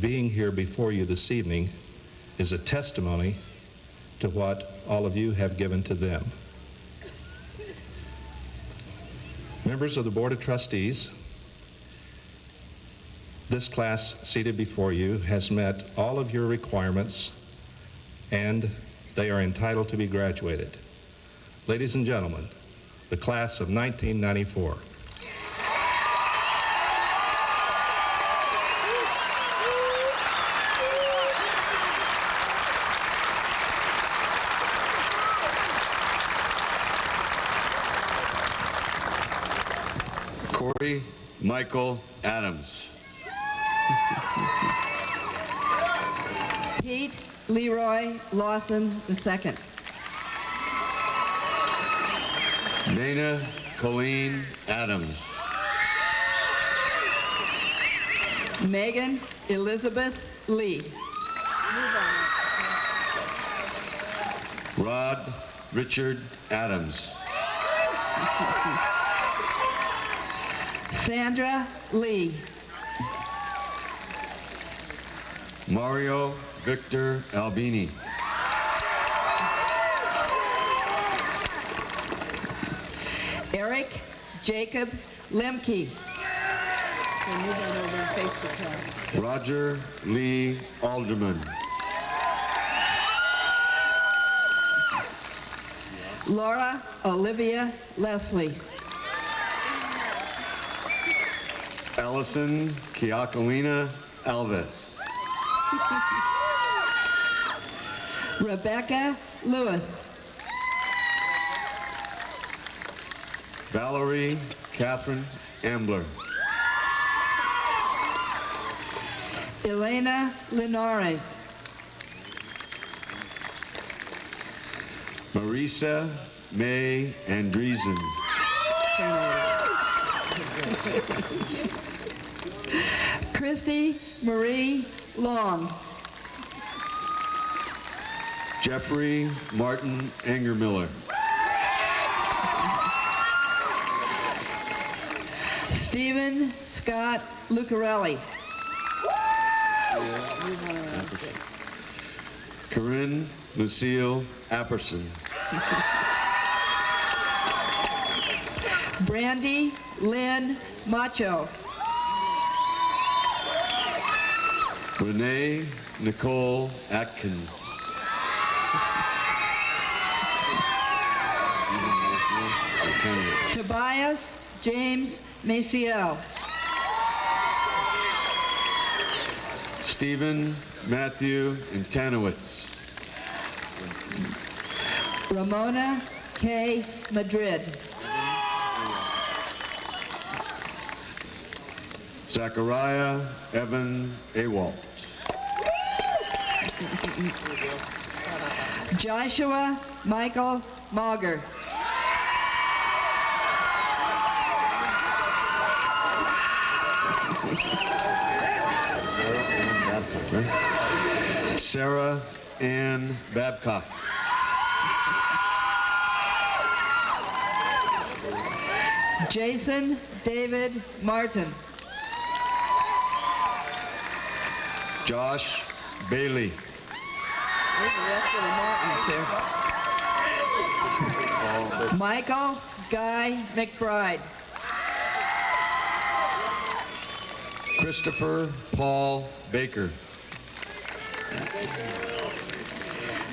being here before you this evening is a testimony to what all of you have given to them. Members of the Board of Trustees, this class seated before you has met all of your requirements, and they are entitled to be graduated. Ladies and gentlemen, the class of 1994. Corey Michael Adams. Pete Leroy Lawson II. Dana Colleen Adams. Megan Elizabeth Lee. Rod Richard Adams. Sandra Lee. Mario Victor Albini. Eric Jacob Lemke. Roger Lee Alderman. Laura Olivia Leslie. Allison Kiakalina Alves. Rebecca Lewis. Valerie Catherine Ambler. Elena Linares. Marisa May Andreessen. Christy Marie Long. Jeffrey Martin Angermiller. Stephen Scott Lucarelli. Corinne Lucille Apperson. Brandy Lynn Macho. Renee Nicole Atkins. Tobias James Maciel. Stephen Matthew Antanowitz. Ramona K. Madrid. Zachariah Evan Awalt. Joshua Michael Mauger. Babcock, right? Sarah Ann Babcock. Jason David Martin. Josh Bailey. Where's the rest of the Martins here? Michael Guy McBride. Christopher Paul Baker.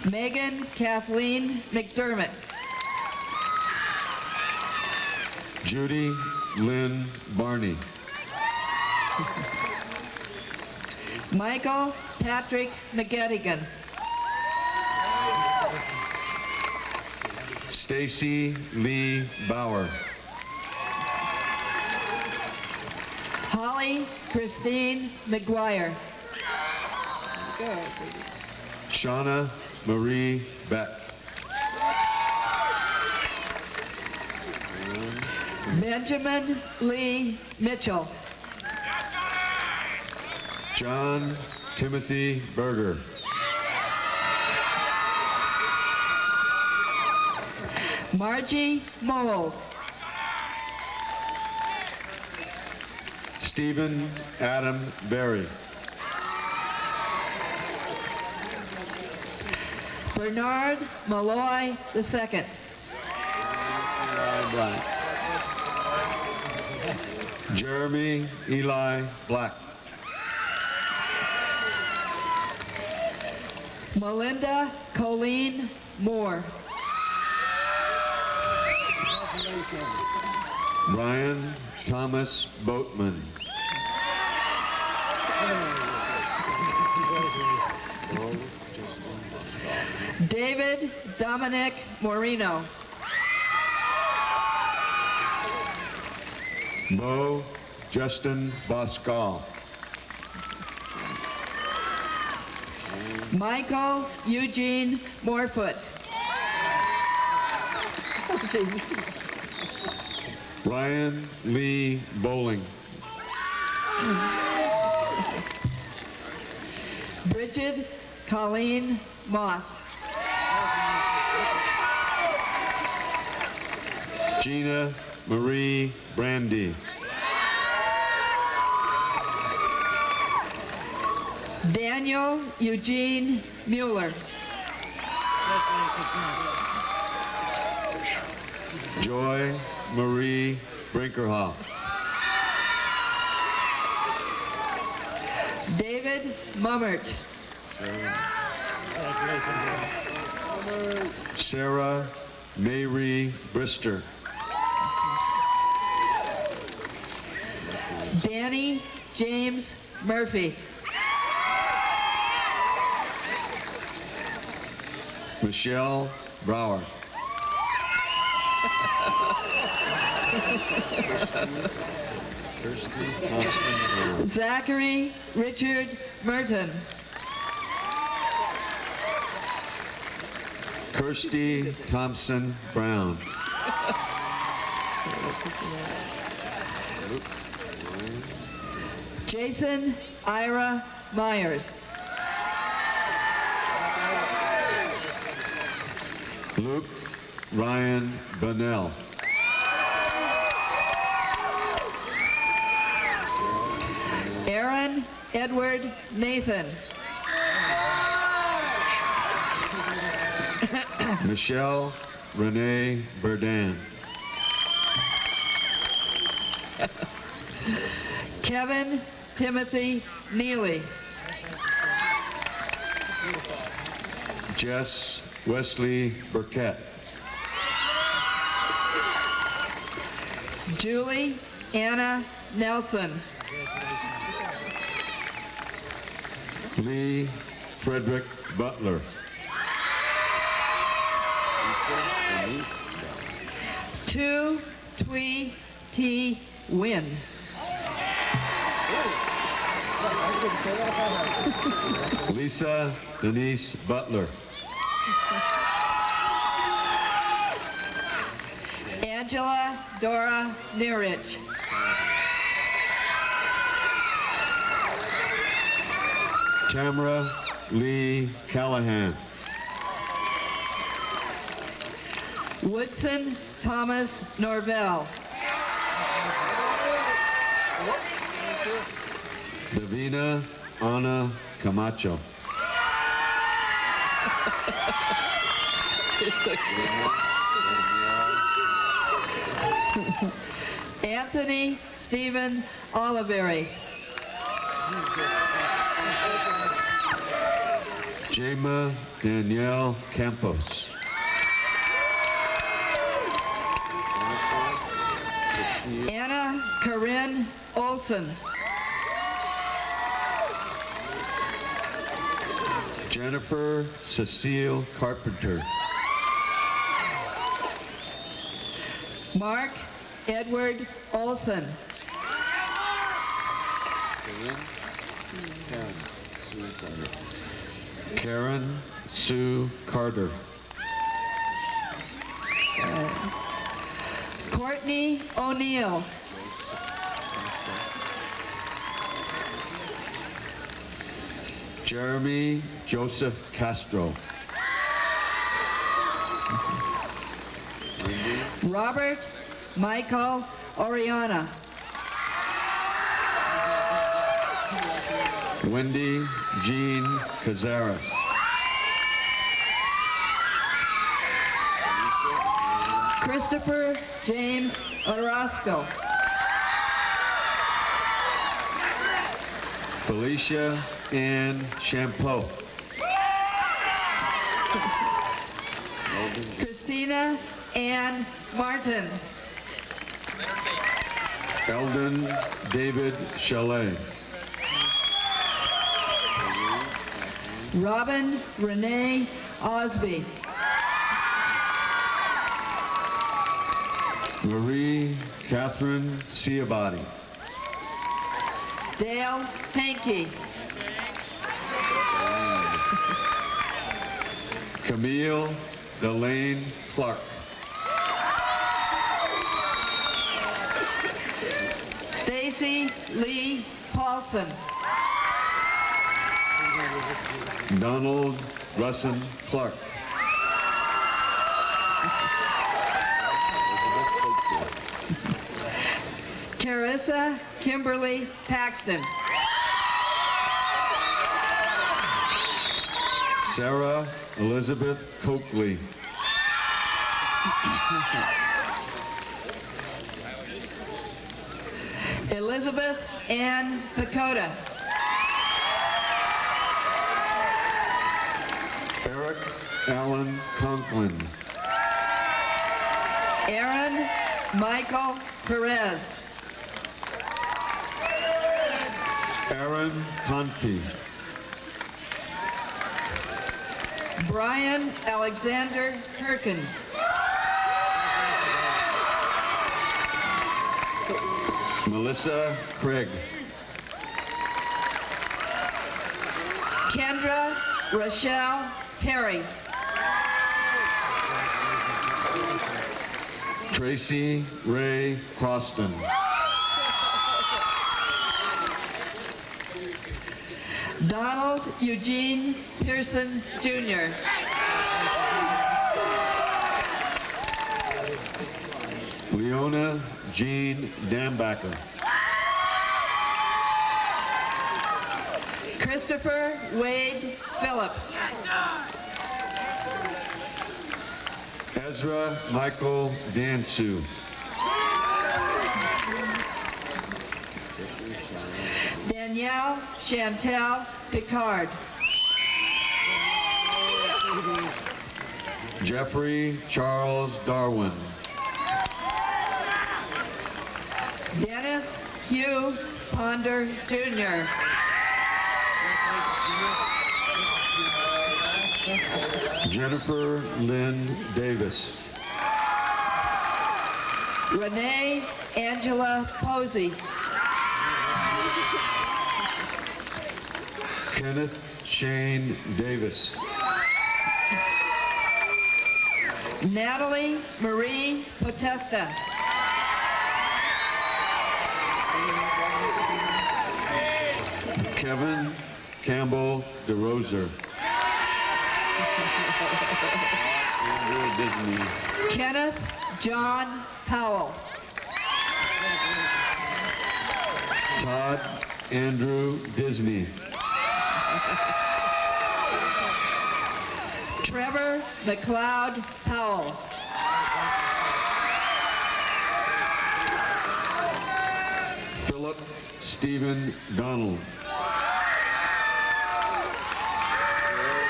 Megan Kathleen McDermott. Judy Lynn Barney. Michael Patrick McGettigan. Stacy Lee Bauer. Holly Christine McGuire. Shauna Marie Beck. Benjamin Lee Mitchell. John Timothy Berger. Margie Moles. Stephen Adam Berry. Bernard Malloy II. Jeremy Eli Black. Melinda Colleen Moore. Brian Thomas Boatman. David Dominic Moreno. Bo Justin Boscal. Michael Eugene Morefoot. Ryan Lee Bowling. Bridget Colleen Moss. Gina Marie Brandy. Daniel Eugene Mueller. Joy Marie Brinkerhoff. David Mummert. Sarah Mary Brister. Danny James Murphy. Michelle Brower. Zachary Richard Merton. Kirsty Thompson Brown. Jason Ira Myers. Luke Ryan Bunnell. Aaron Edward Nathan. Michelle Renee Burdan. Kevin Timothy Neely. Jess Wesley Burkett. Julie Anna Nelson. Lee Frederick Butler. Tu Tui T Win. Lisa Denise Butler. Angela Dora Nearich. Tamara Lee Callahan. Woodson Thomas Norvell. Davina Ana Camacho. Anthony Stephen Oliveri. Jema Danielle Campos. Anna Corinne Olson. Jennifer Cecile Carpenter. Mark Edward Olson. Karen Sue Carter. Courtney O'Neill. Jeremy Joseph Castro. Robert Michael Oriana. Wendy Jean Cazares. Christopher James Orozco. Felicia Ann Champeau. Christina Ann Martin. Eldon David Chalet. Robin Renee Osby. Marie Catherine Ciabatti. Dale Hankey. Camille Delane Clark. Stacy Lee Paulson. Donald Russin Clark. Carissa Kimberly Paxton. Sarah Elizabeth Coakley. Elizabeth Ann Pacoda. Eric Allen Conklin. Aaron Michael Perez. Aaron Conti. Brian Alexander Perkins. Melissa Craig. Kendra Rochelle Perry. Tracy Ray Croston. Donald Eugene Pearson, Jr. Leona Jean Dambacker. Christopher Wade Phillips. Ezra Michael Dansu. Danielle Chantel Picard. Jeffrey Charles Darwin. Dennis Hugh Ponder, Jr. Jennifer Lynn Davis. Renee Angela Posey. Kenneth Shane Davis. Natalie Marie Potesta. Kevin Campbell DeRoser. Andrew Disney. Kenneth John Powell. Todd Andrew Disney. Trevor McLeod Powell. Philip Stephen Donald.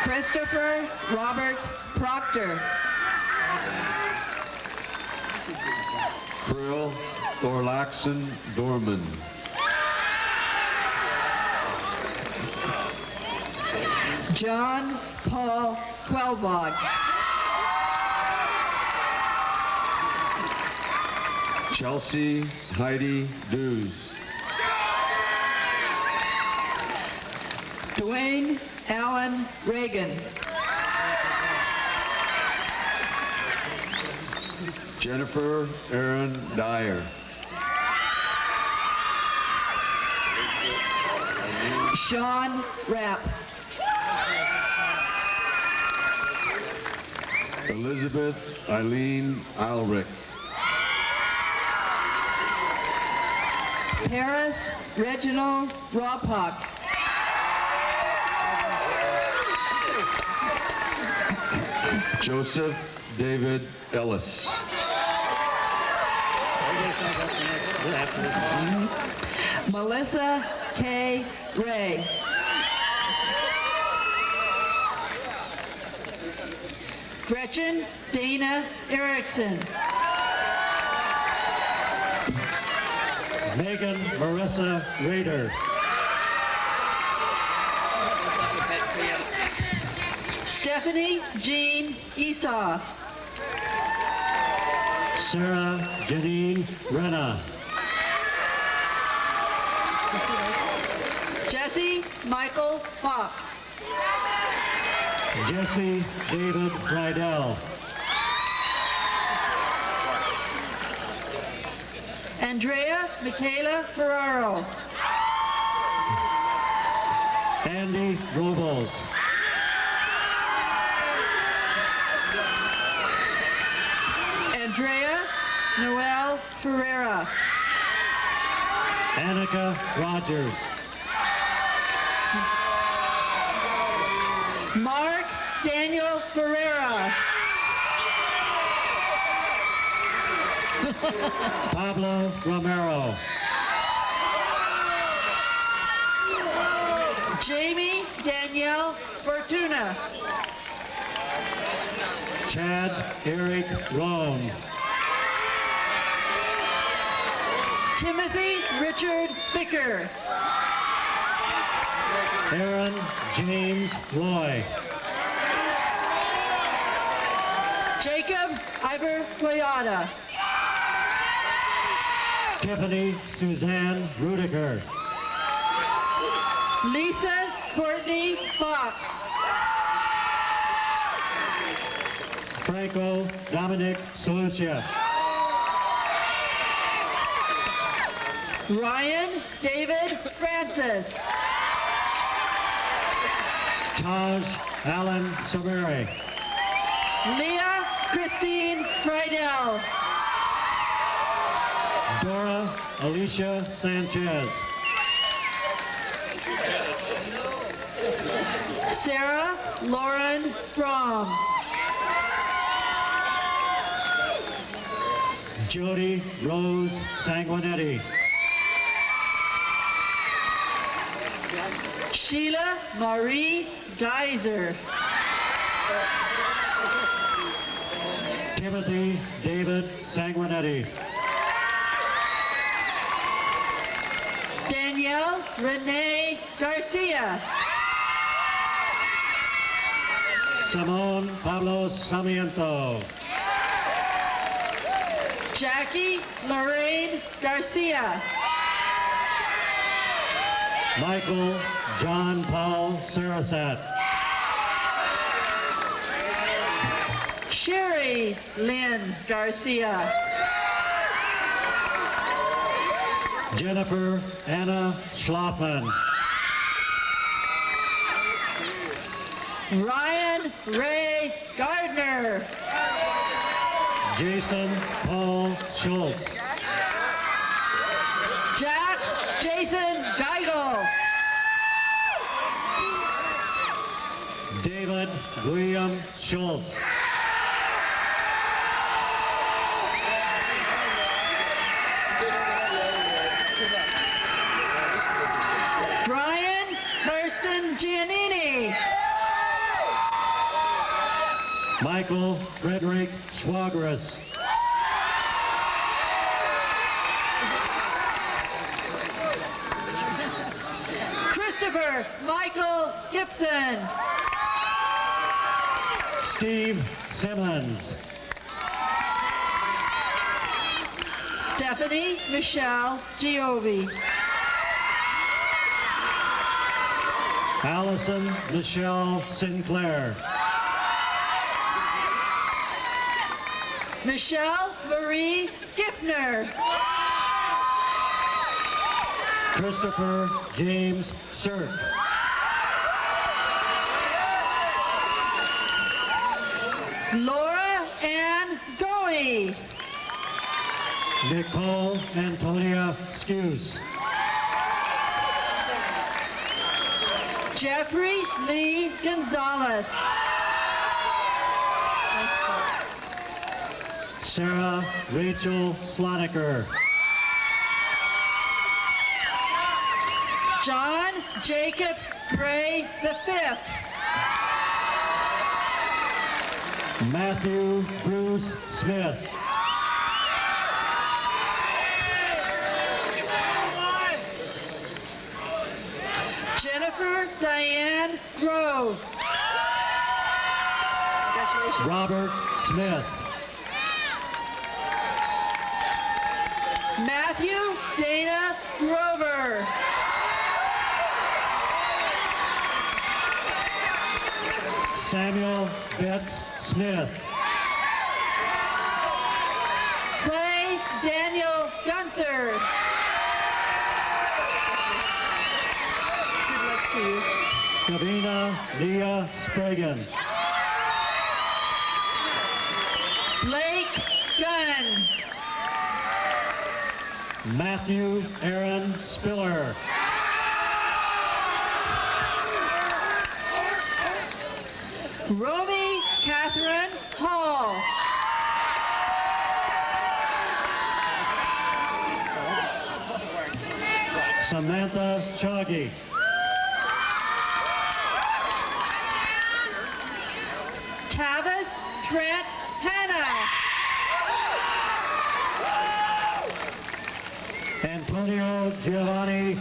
Christopher Robert Proctor. Krill Thorlaxon Dorman. John Paul Quelvog. Chelsea Heidi Dews. Dwayne Allen Reagan. Jennifer Aaron Dyer. Sean Rapp. Elizabeth Eileen Alric. Paris Reginald Ropok. Joseph David Ellis. Melissa K. Ray. Gretchen Dana Erickson. Megan Marissa Rader. Stephanie Jean Esau. Sarah Janine Renna. Jesse Michael Fox. Jesse David Rydell. Andrea Michaela Ferraro. Andy Robles. Andrea Noel Ferreira. Annika Rogers. Mark Daniel Ferreira. Pablo Romero. Jamie Danielle Fortuna. Chad Eric Roan. Timothy Richard Bicker. Aaron James Loy. Jacob Ivor Toyota. Tiffany Suzanne Rudiger. Lisa Courtney Fox. Franco Dominic Solucia. Ryan David Francis. Taj Allen Samari. Leah Christine Friedel. Dora Alicia Sanchez. Sarah Lauren Fromm. Jody Rose Sanguinetti. Sheila Marie Geyser. Timothy David Sanguinetti. Danielle Renee Garcia. Simone Pablo Sarmiento. Jackie Lorraine Garcia. Michael John Paul Sarasat. Sherry Lynn Garcia. Jennifer Anna Schlafman. Ryan Ray Gardner. Jason Paul Schultz. Jack Jason Geigel. David William Schultz. Brian Kirsten Giannini. Michael Frederick Schwagras. Christopher Michael Gibson. Steve Simmons. Stephanie Michelle Giovi. Allison Michelle Sinclair. Michelle Marie Gipner. Christopher James Sirk. Laura Ann Goey. Nicole Antonia Skuse. Jeffrey Lee Gonzalez. Sarah Rachel Sloniker. John Jacob Gray V. Matthew Bruce Smith. Jennifer Diane Grove. Robert Smith. Matthew Dana Grover. Samuel Betts Smith. Clay Daniel Gunther. Good luck to you. Davina Leah Spraggins. Blake Gunn. Matthew Aaron Spiller. Romy Catherine Hall. Samantha Shoggy. Tavis Trent Hanna. Antonio Giovanni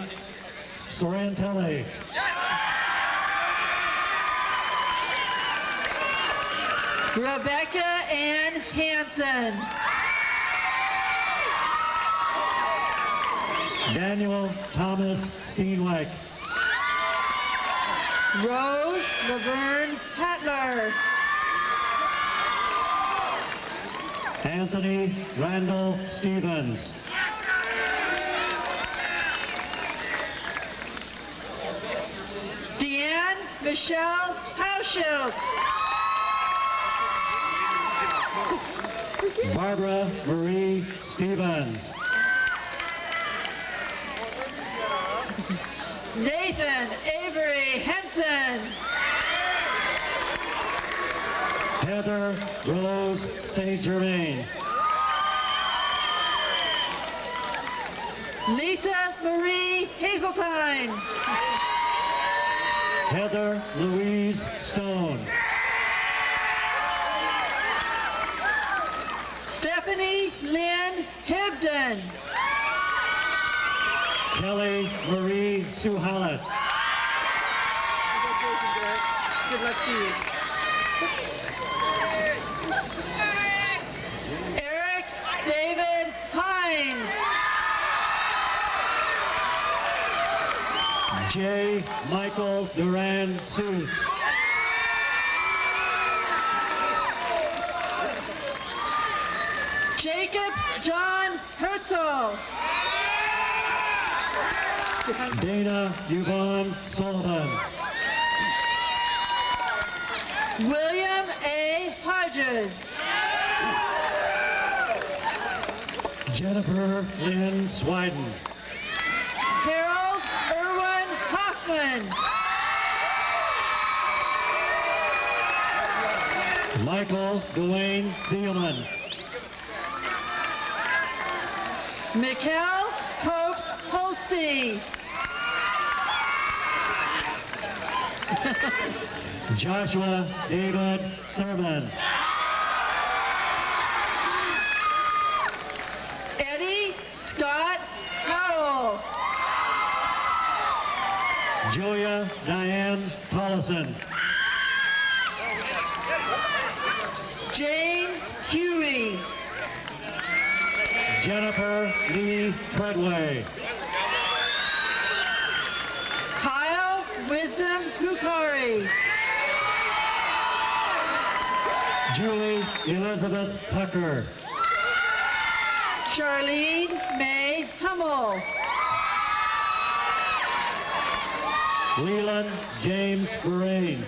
Sorrentelli. Rebecca Ann Hansen. Daniel Thomas Steenwijk. Rose Laverne Hatler. Anthony Randall Stevens. Deanne Michelle Hauschild. Barbara Marie Stevens. Nathan Avery Henson. Heather Rose St. Germain. Lisa Marie Hazeltine. Heather Louise Stone. Stephanie Lynn Hibden. Kelly Marie Suhalet. Good luck to you. Eric David Hines. J. Michael Duran Seuss. Jacob John Herzl. Dana Yvonne Sullivan. William A. Hodges. Jennifer Lynn Swiden. Harold Irwin Hoffman. Michael Dwayne Thielman. Mikkel Copes Holstein. Joshua David Thurman. Eddie Scott Howell. Julia Diane Tollison. James Huey. Jennifer Lee Treadway. Kyle Wisdom Hukari. Julie Elizabeth Tucker. Charlene May Hummel. Leland James Burain.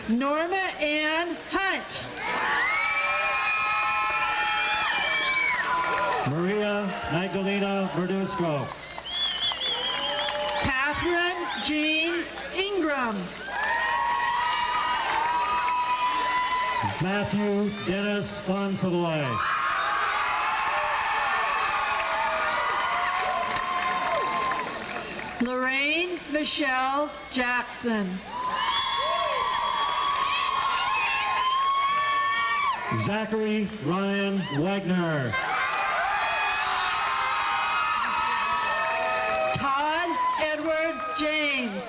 Norma Ann Hunt. Maria Magdalena Verdusco. Catherine Jean Ingram. Matthew Dennis Von Savoy. Lorraine Michelle Jackson. Zachary Ryan Wagner. Todd Edward James.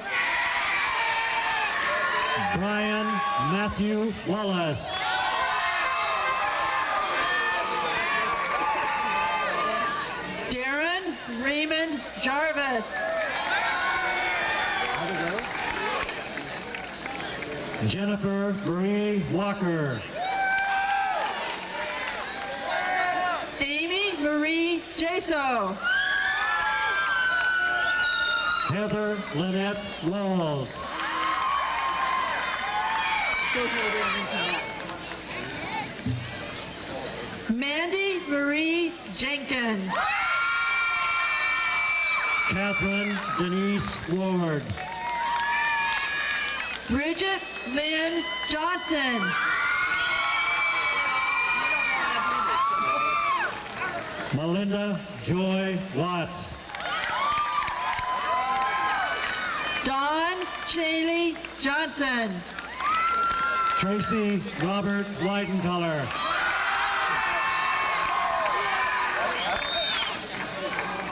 Brian Matthew Wallace. Darren Raymond Jarvis. Jennifer Marie Walker. Amy Marie Jaso. Heather Lynette Walls. Mandy Marie Jenkins. Catherine Denise Ward. Bridget Lynn Johnson. Melinda Joy Watts. Dawn Chaley Johnson. Tracy Robert Weidencolor.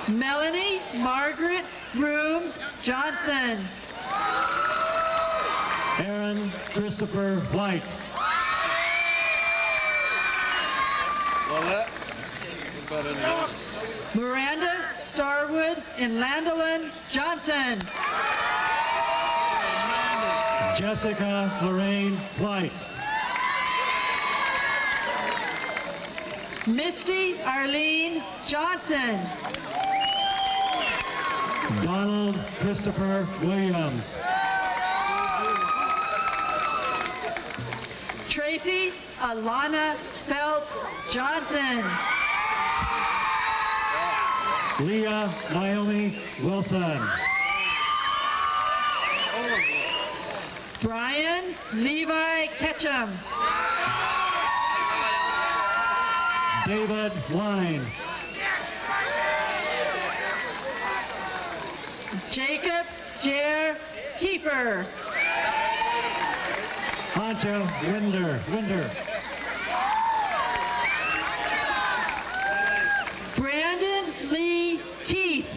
Melanie Margaret Rooms Johnson. Aaron Christopher White. Miranda Starwood and Landolin Johnson. Jessica Lorraine White. Misty Arlene Johnson. Donald Christopher Williams. Tracy Alana Phelps Johnson. Leah Naomi Wilson. Brian Levi Ketchum. David Wine. Jacob Jer Kiefer. Pancho Winder. Brandon Lee Keith.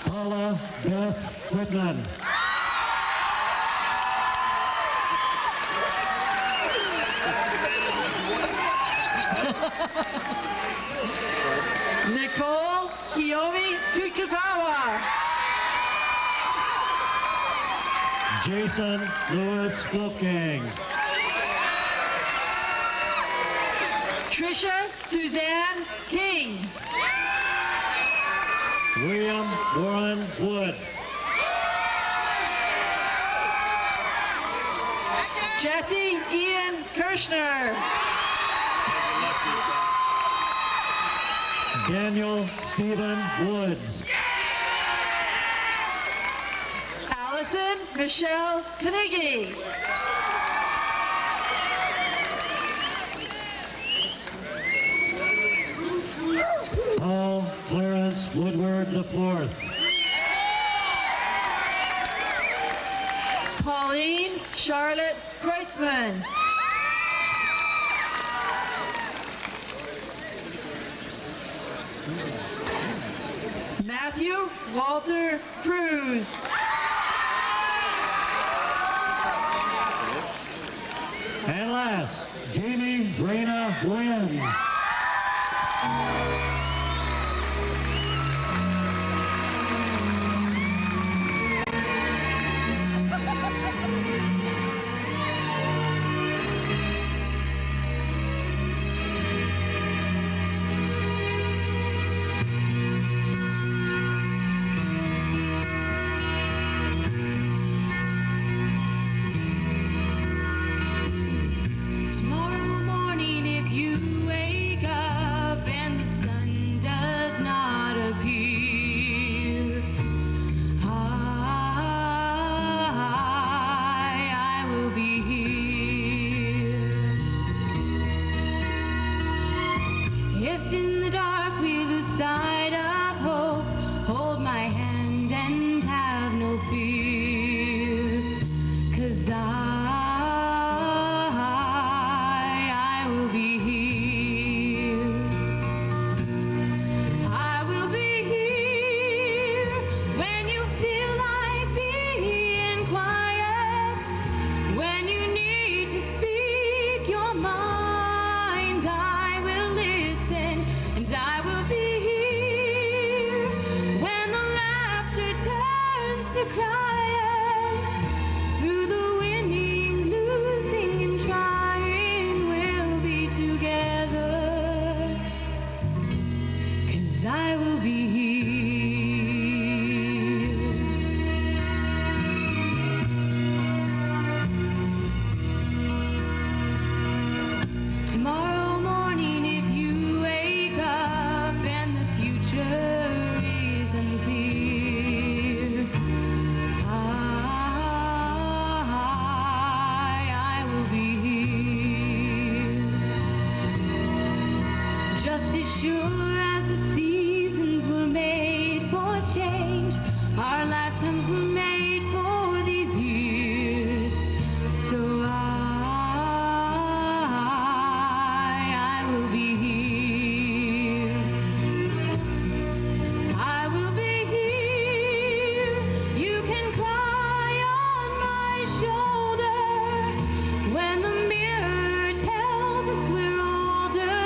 Paula Beth Whitman. Nicole Kiyomi Kukukawa. Jason Lewis Wolfgang. Trisha Suzanne King. William Warren Wood. Jesse Ian Kirschner. Daniel Stephen Woods. Allison Michelle Carnegie. Paul Clarence Woodward IV. Pauline Charlotte Kreutzmann. Matthew Walter Cruz. And last, Jamie Brina Wynn. Tomorrow morning, if you wake up and the sun does not appear, I will be here. If in the dark we lose sight of hope, hold my hand and have no fear, 'cause I will be here. I will be here when you feel like being quiet, when you need to speak your mind. I will listen and I will be here when the laughter turns to crying, through the winning, losing and trying, we'll be together, 'cause I will be here. Tomorrow morning, if you wake up and the future is unclear, I will be here. Just as sure as the seasons were made for change, our lifetimes were made for these years. So I will be here. I will be here. You can cry on my shoulder when the mirror tells us we're older.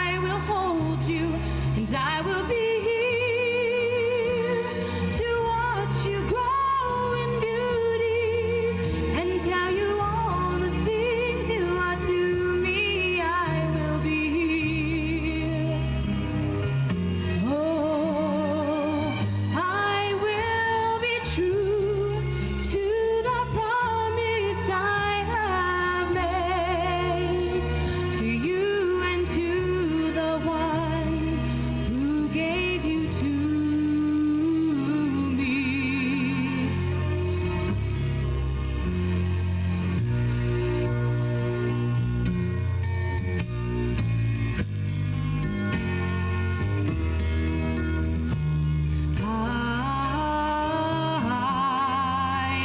I will hold you and I will be here to watch you grow in beauty and tell you all the things you are to me. I will be here. Oh, I will be true to the promise I have made to you and to the one who gave you to me.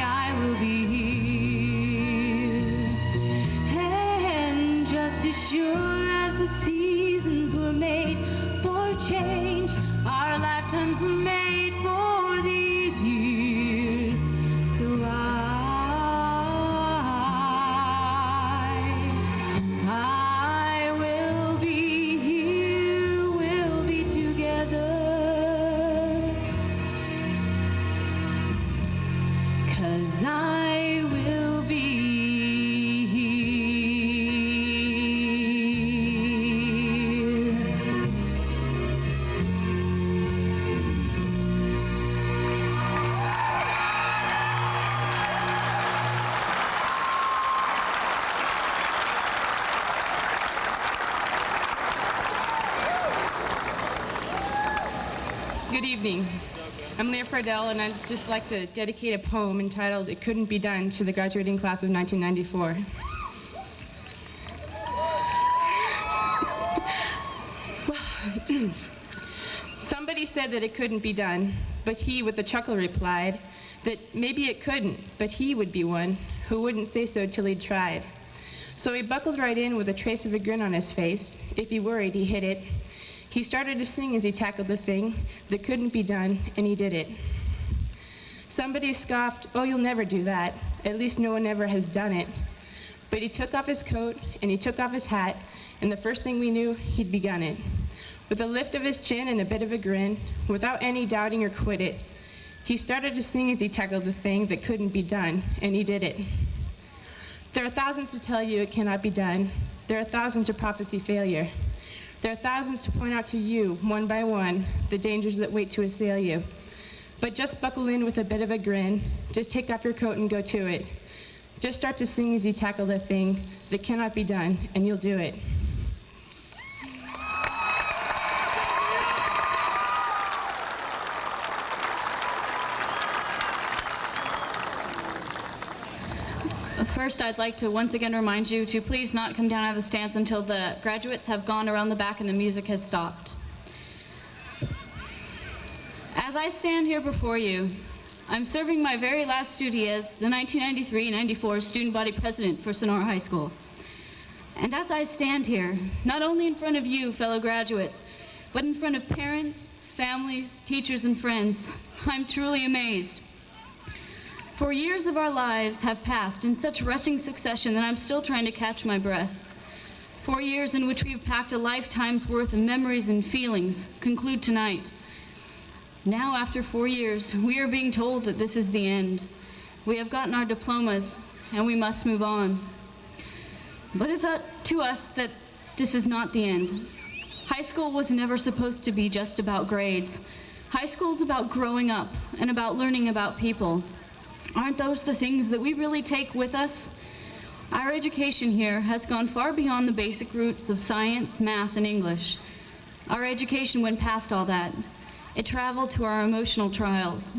I will be here. And just as sure as the seasons were made for change, our lifetimes were made for these years. So I will be here, we'll be together, 'cause I will be here. Good evening. I'm Leah Fardell, and I'd just like to dedicate a poem entitled "It Couldn't Be Done" to the graduating class of 1994. Somebody said that it couldn't be done, but he with a chuckle replied that maybe it couldn't, but he would be one who wouldn't say so till he'd tried. So he buckled right in with a trace of a grin on his face. If he worried, he hid it. He started to sing as he tackled the thing that couldn't be done, and he did it. Somebody scoffed, "Oh, you'll never do that. At least no one ever has done it." But he took off his coat, and he took off his hat, and the first thing we knew, he'd begun it. With a lift of his chin and a bit of a grin, without any doubting or quit it, he started to sing as he tackled the thing that couldn't be done, and he did it. There are thousands to tell you it cannot be done. There are thousands to prophesy failure. There are thousands to point out to you, one by one, the dangers that wait to assail you. But just buckle in with a bit of a grin. Just take off your coat and go to it. Just start to sing as you tackle the thing that cannot be done, and you'll do it. First, I'd like to once again remind you to please not come down out of the stands until the graduates have gone around the back and the music has stopped. As I stand here before you, I'm serving my very last duty as the 1993-94 student body president for Sonora High School. And as I stand here, not only in front of you, fellow graduates, but in front of parents, families, teachers, and friends, I'm truly amazed. 4 years of our lives have passed in such rushing succession that I'm still trying to catch my breath. 4 years in which we've packed a lifetime's worth of memories and feelings conclude tonight. Now, after 4 years, we are being told that this is the end. We have gotten our diplomas, and we must move on. But it's up to us that this is not the end. High school was never supposed to be just about grades. High school is about growing up and about learning about people. Aren't those the things that we really take with us? Our education here has gone far beyond the basic roots of science, math, and English. Our education went past all that. It traveled to our emotional trials.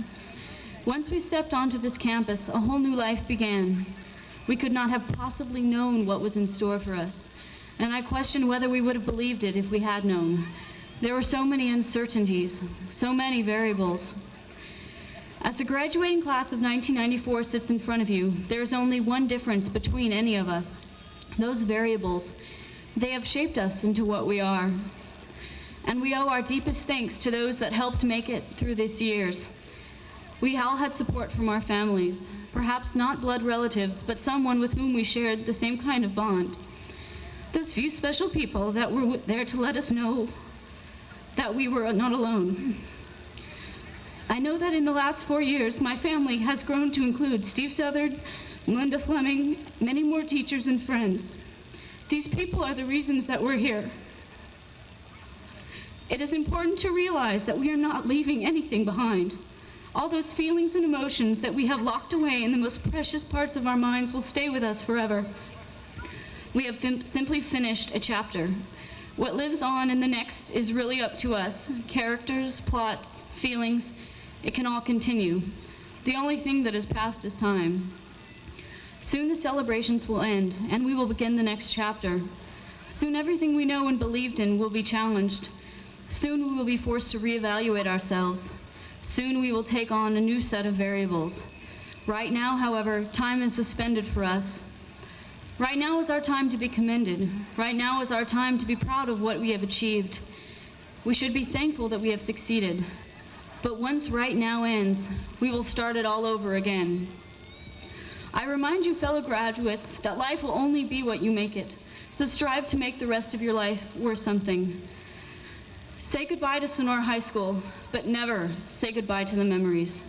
Once we stepped onto this campus, a whole new life began. We could not have possibly known what was in store for us, and I question whether we would have believed it if we had known. There were so many uncertainties, so many variables. As the graduating class of 1994 sits in front of you, there is only one difference between any of us. Those variables, they have shaped us into what we are. And we owe our deepest thanks to those that helped make it through these years. We all had support from our families, perhaps not blood relatives, but someone with whom we shared the same kind of bond. Those few special people that were there to let us know that we were not alone. I know that in the last 4 years, my family has grown to include Steve Southard, Melinda Fleming, many more teachers and friends. These people are the reasons that we're here. It is important to realize that we are not leaving anything behind. All those feelings and emotions that we have locked away in the most precious parts of our minds will stay with us forever. We have simply finished a chapter. What lives on in the next is really up to us. Characters, plots, feelings, it can all continue. The only thing that is past is time. Soon the celebrations will end, and we will begin the next chapter. Soon everything we know and believed in will be challenged. Soon we will be forced to reevaluate ourselves. Soon we will take on a new set of variables. Right now, however, time is suspended for us. Right now is our time to be commended. Right now is our time to be proud of what we have achieved. We should be thankful that we have succeeded. But once right now ends, we will start it all over again. I remind you, fellow graduates, that life will only be what you make it. So strive to make the rest of your life worth something. Say goodbye to Sonora High School, but never say goodbye to the memories.